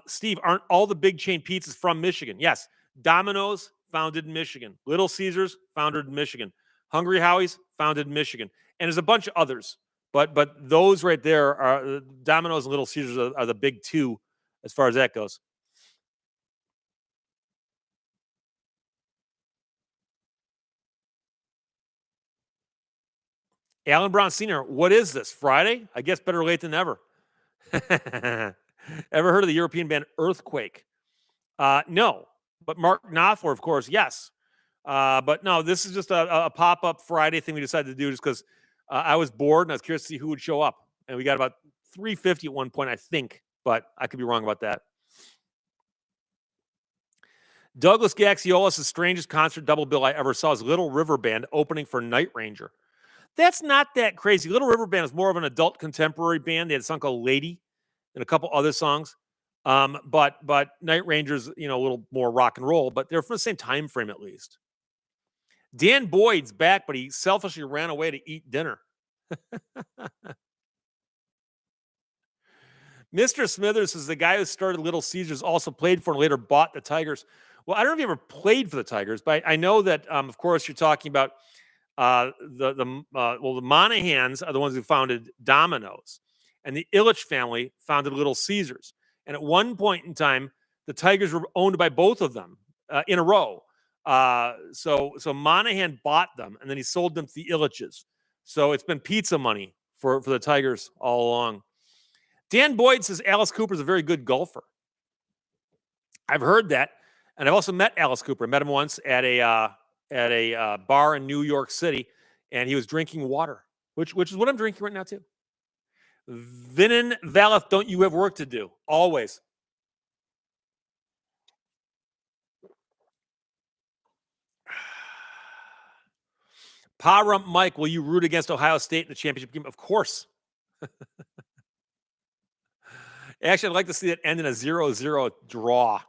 Steve, aren't all the big chain pizzas from Michigan? Yes. Domino's, founded in Michigan. Little Caesars, founded in Michigan. Hungry Howie's, founded in Michigan. And there's a bunch of others. But those right there are Domino's and Little Caesars are the big two as far as that goes. Alan Brown Sr., what is this? Friday? I guess better late than never. Ever heard of the European band Earthquake? No. But Mark Knopfler, of course, yes. But no, this is just a pop-up Friday thing we decided to do just because I was bored and I was curious to see who would show up. And we got about 350 at one point, I think. But I could be wrong about that. Douglas Gaxiolis' strangest concert double bill I ever saw is Little River Band opening for Night Ranger. That's not that crazy. Little River Band is more of an adult contemporary band. They had a song called Lady and a couple other songs. But Night Ranger's, a little more rock and roll, but they're from the same time frame at least. Dan Boyd's back, but he selfishly ran away to eat dinner. Mr. Smithers is the guy who started Little Caesars, also played for and later bought the Tigers. Well, I don't know if you ever played for the Tigers, but I know that, of course, you're talking about the Monahans are the ones who founded Domino's, and the Illich family founded Little Caesars. And at one point in time, the Tigers were owned by both of them in a row. So Monahan bought them, and then he sold them to the Illiches. So it's been pizza money for the Tigers all along. Dan Boyd says Alice Cooper is a very good golfer. I've heard that, and I've also met Alice Cooper. I met him once at a bar in New York City, and he was drinking water, which is what I'm drinking right now too. Vinin Valeth, don't you have work to do? Always. Pa-Rump Mike, will you root against Ohio State in the championship game? Of course. Actually, I'd like to see it end in a 0-0 draw.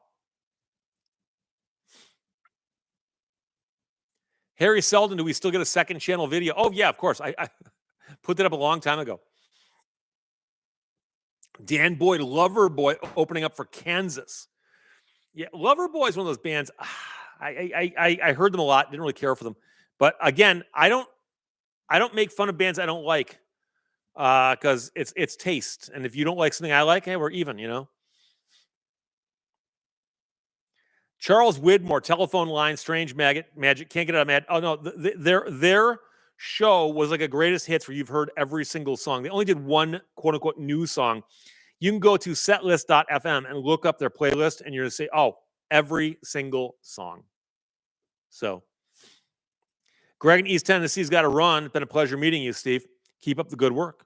Harry Seldon, do we still get a second channel video? Oh, yeah, of course. I put that up a long time ago. Dan Boyd, Loverboy, opening up for Kansas. Yeah, Loverboy is one of those bands. I heard them a lot. Didn't really care for them. But again, I don't make fun of bands I don't like because it's taste. And if you don't like something I like, hey, we're even, Charles Widmore, telephone line, strange magic, can't get out of mad. Oh no, their show was like a greatest hits where you've heard every single song. They only did one quote unquote new song. You can go to setlist.fm and look up their playlist, and you're gonna say, oh, every single song. So, Greg in East Tennessee's got to run. It's been a pleasure meeting you, Steve. Keep up the good work.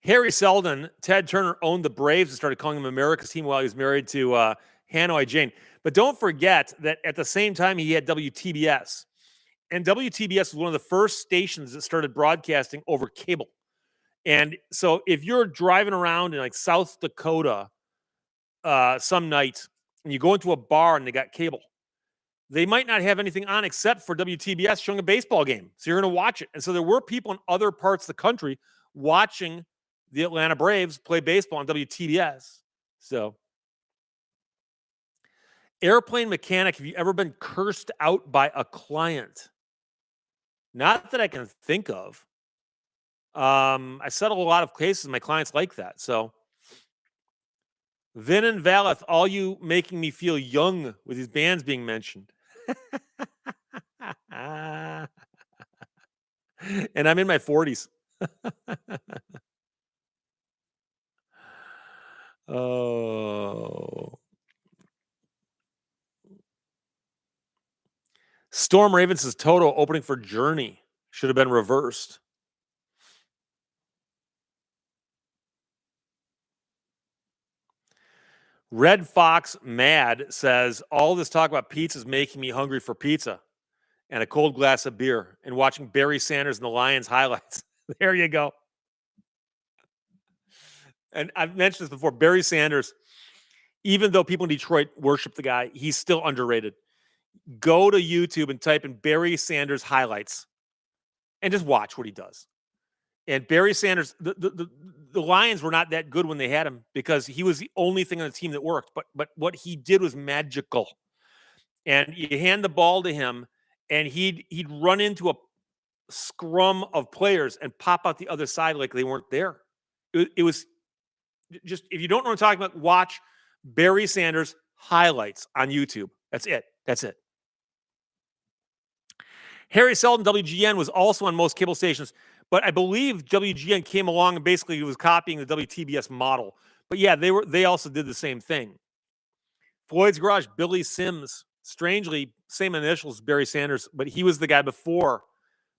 Harry Seldon, Ted Turner owned the Braves and started calling them America's team while he was married to Hanoi Jane. But don't forget that at the same time, he had WTBS. And WTBS was one of the first stations that started broadcasting over cable. And so if you're driving around in like South Dakota some night and you go into a bar and they got cable, they might not have anything on except for WTBS showing a baseball game. So you're going to watch it. And so there were people in other parts of the country watching the Atlanta Braves play baseball on WTBS. So, airplane mechanic, have you ever been cursed out by a client? Not that I can think of. I settle a lot of cases. My clients like that. So, Vin and Valeth, all you making me feel young with these bands being mentioned. And I'm in my 40s. Oh. Storm Ravens says Toto opening for Journey should have been reversed. Red Fox Mad says all this talk about pizza is making me hungry for pizza and a cold glass of beer and watching Barry Sanders and the Lions highlights. There you go. And I've mentioned this before. Barry Sanders, even though people in Detroit worship the guy, he's still underrated. Go to YouTube and type in Barry Sanders highlights and just watch what he does. And Barry Sanders, the Lions were not that good when they had him because he was the only thing on the team that worked. But what he did was magical. And you hand the ball to him, and he'd run into a scrum of players and pop out the other side like they weren't there. It was just, if you don't know what I'm talking about, watch Barry Sanders highlights on YouTube. That's it. That's it. Harry Seldon, WGN, was also on most cable stations, but I believe WGN came along and basically was copying the WTBS model. But yeah, they also did the same thing. Floyd's Garage, Billy Sims, strangely same initials as Barry Sanders, but he was the guy before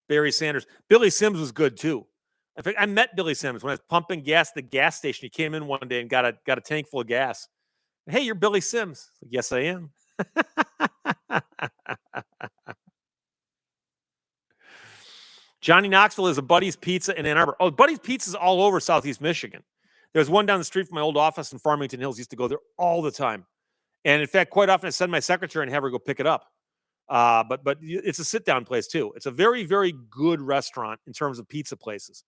Barry Sanders. Billy Sims was good too. In fact, I met Billy Sims when I was pumping gas at the gas station. He came in one day and got a tank full of gas. Hey, you're Billy Sims. Yes, I am. Johnny Knoxville is a Buddy's Pizza in Ann Arbor. Oh, Buddy's Pizza is all over Southeast Michigan. There's one down the street from my old office in Farmington Hills. Used to go there all the time. And in fact, quite often I send my secretary and have her go pick it up. But it's a sit-down place too. It's a very, very good restaurant in terms of pizza places.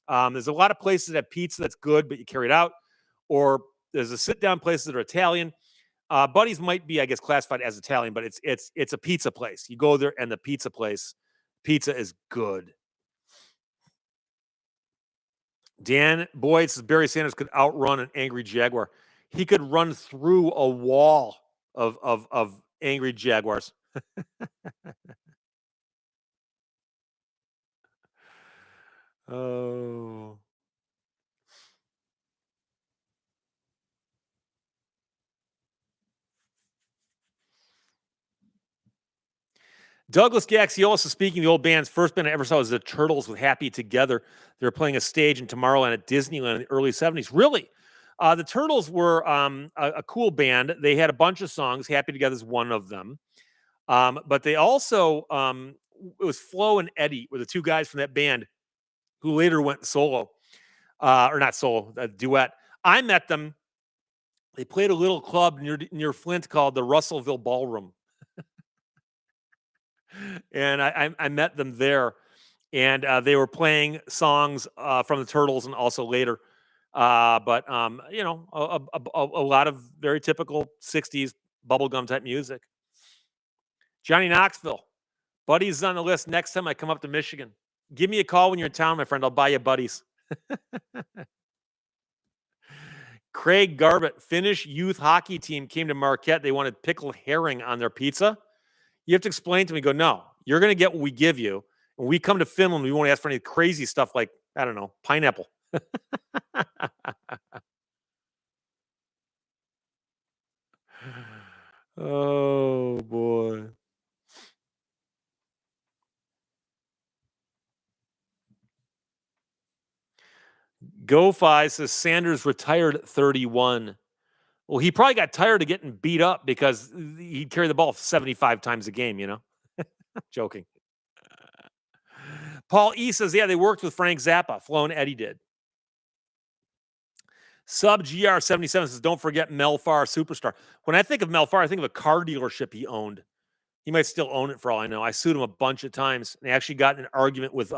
There's a lot of places that have pizza that's good, but you carry it out. Or there's a sit-down places that are Italian. Buddy's might be, I guess, classified as Italian, but it's a pizza place. You go there and the pizza is good. Dan Boyd says Barry Sanders could outrun an angry Jaguar. He could run through a wall of angry Jaguars. Oh. Douglas Gaxiola is speaking. The old band's first band I ever saw was the Turtles with Happy Together. They were playing a stage in Tomorrowland at Disneyland in the early 70s. Really? The Turtles were a cool band. They had a bunch of songs. Happy Together is one of them. But they also, it was Flo and Eddie were the two guys from that band who later went solo. Or not solo, a duet. I met them. They played a little club near Flint called the Russellville Ballroom. And I met them there. And they were playing songs from the Turtles and also later. But you know, a lot of very typical 60s bubblegum type music. Johnny Knoxville. Buddies on the list next time I come up to Michigan. Give me a call when you're in town, my friend. I'll buy you buddies. Craig Garbett, Finnish youth hockey team came to Marquette. They wanted pickled herring on their pizza. You have to explain to me, go, no, you're going to get what we give you. When we come to Finland, we won't ask for any crazy stuff like, I don't know, pineapple. Oh, boy. GoFi says Sanders retired at 31. Well, he probably got tired of getting beat up because he'd carry the ball 75 times a game, you know? Joking. Paul E says, yeah, they worked with Frank Zappa. Flo and Eddie did. Sub GR77 says, don't forget Mel Farr, superstar. When I think of Mel Farr, I think of a car dealership he owned. He might still own it for all I know. I sued him a bunch of times and actually got in an argument with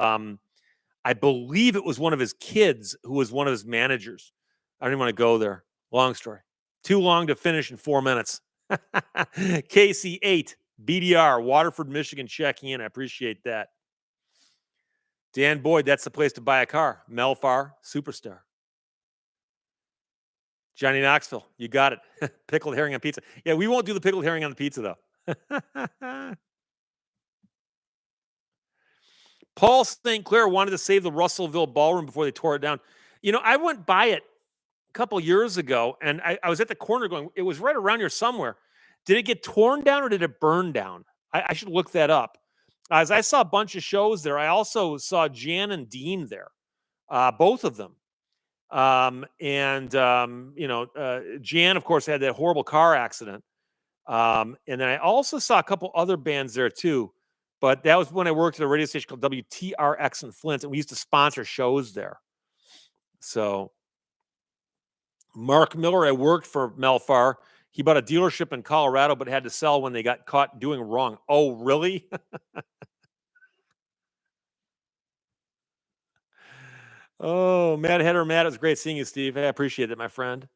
I believe it was one of his kids who was one of his managers. I don't even want to go there. Long story. Too long to finish in 4 minutes. KC8, BDR, Waterford, Michigan, checking in. I appreciate that. Dan Boyd, that's the place to buy a car. Melfar, superstar. Johnny Knoxville, you got it. Pickled herring on pizza. Yeah, we won't do the pickled herring on the pizza, though. Paul St. Clair wanted to save the Russellville Ballroom before they tore it down. I went by it a couple years ago, and I was at the corner going, it was right around here somewhere. Did it get torn down or did it burn down? I should look that up. As I saw a bunch of shows there, I also saw Jan and Dean there, both of them. Jan, of course, had that horrible car accident. And then I also saw a couple other bands there too. But that was when I worked at a radio station called WTRX in Flint, and we used to sponsor shows there. So Mark Miller, I worked for Melfar. He bought a dealership in Colorado, but had to sell when they got caught doing wrong. Oh, really? Oh, Mad Hatter Matt, it was great seeing you, Steve. I appreciate it, my friend.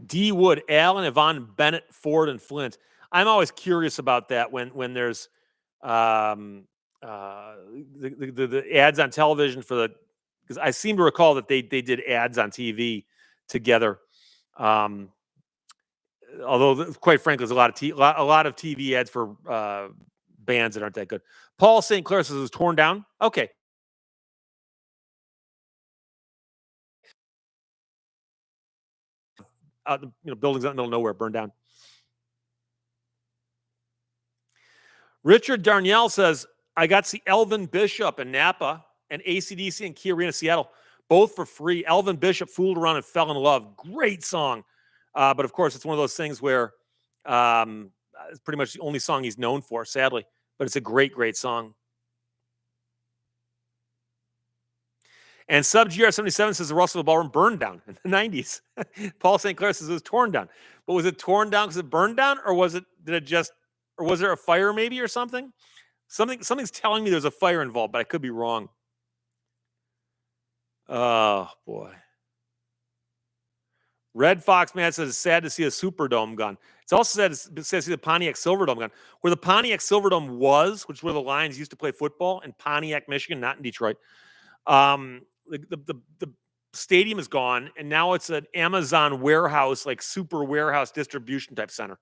D. Wood, Allen, Yvonne, Bennett, Ford, and Flint. I'm always curious about that when there's the ads on television for because I seem to recall that they did ads on TV together. Although, quite frankly, there's a lot of TV ads for bands that aren't that good. Paul St. Clair says it was torn down. Okay. Buildings out in the middle of nowhere burned down. Richard Darnielle says, I got to see Elvin Bishop in Napa and AC/DC in Key Arena, Seattle, both for free. Elvin Bishop fooled around and fell in love. Great song. But of course, it's one of those things where it's pretty much the only song he's known for, sadly. But it's a great, great song. And Sub GR77 says the Russellville Ballroom burned down in the 90s. Paul St. Clair says it was torn down. But was it torn down because it burned down, or was there a fire maybe or something? Something's telling me there's a fire involved, but I could be wrong. Oh boy. Red Fox Man says it's sad to see a Superdome gone. It's also sad to see the Pontiac Silverdome gone. Where the Pontiac Silverdome was, which is where the Lions used to play football, in Pontiac, Michigan, not in Detroit. The stadium is gone, and now it's an Amazon warehouse, like super warehouse distribution type center.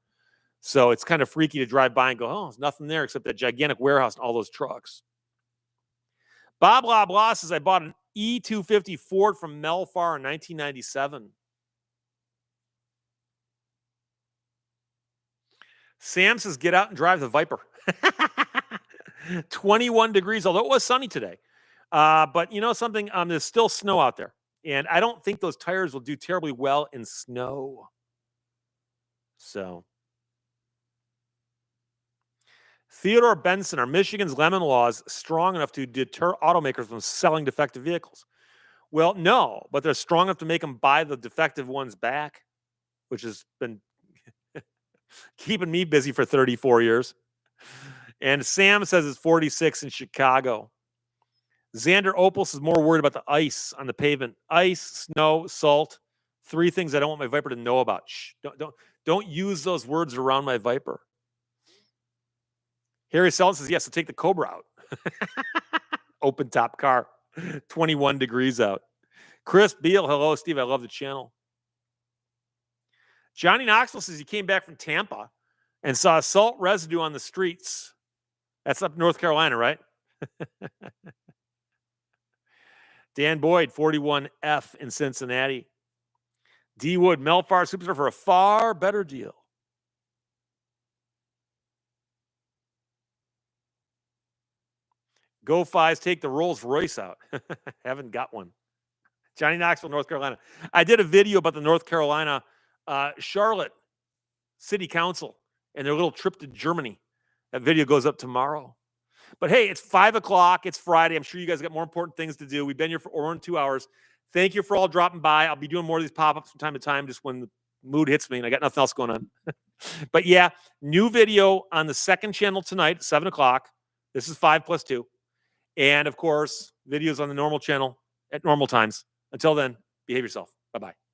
So it's kind of freaky to drive by and go, oh, there's nothing there except that gigantic warehouse and all those trucks. Bob Blah Blah says, I bought an E250 Ford from Melfar in 1997. Sam says, get out and drive the Viper. 21 degrees, although it was sunny today. But you know something? There's still snow out there. And I don't think those tires will do terribly well in snow. So. Theodore Benson, are Michigan's lemon laws strong enough to deter automakers from selling defective vehicles? Well, no, but they're strong enough to make them buy the defective ones back, which has been keeping me busy for 34 years. And Sam says it's 46 in Chicago. Xander Opals is more worried about the ice on the pavement. Ice, snow, salt. 3 things I don't want my Viper to know about. Shh, don't use those words around my Viper. Harry Selden says, yes, to take the Cobra out. Open top car. 21 degrees out. Chris Beal, hello, Steve. I love the channel. Johnny Knoxville says he came back from Tampa and saw salt residue on the streets. That's up North Carolina, right? Dan Boyd, 41F in Cincinnati. D. Wood, Melfar Superstar for a far better deal. Go Fives, take the Rolls Royce out. Haven't got one. Johnny Knoxville, North Carolina. I did a video about the North Carolina Charlotte City Council and their little trip to Germany. That video goes up tomorrow. But hey, it's 5 o'clock. It's Friday. I'm sure you guys got more important things to do. We've been here for over 2 hours. Thank you for all dropping by. I'll be doing more of these pop-ups from time to time just when the mood hits me and I got nothing else going on. But yeah, new video on the second channel tonight at 7 o'clock. This is 5+2. And of course, videos on the normal channel at normal times. Until then, behave yourself. Bye bye.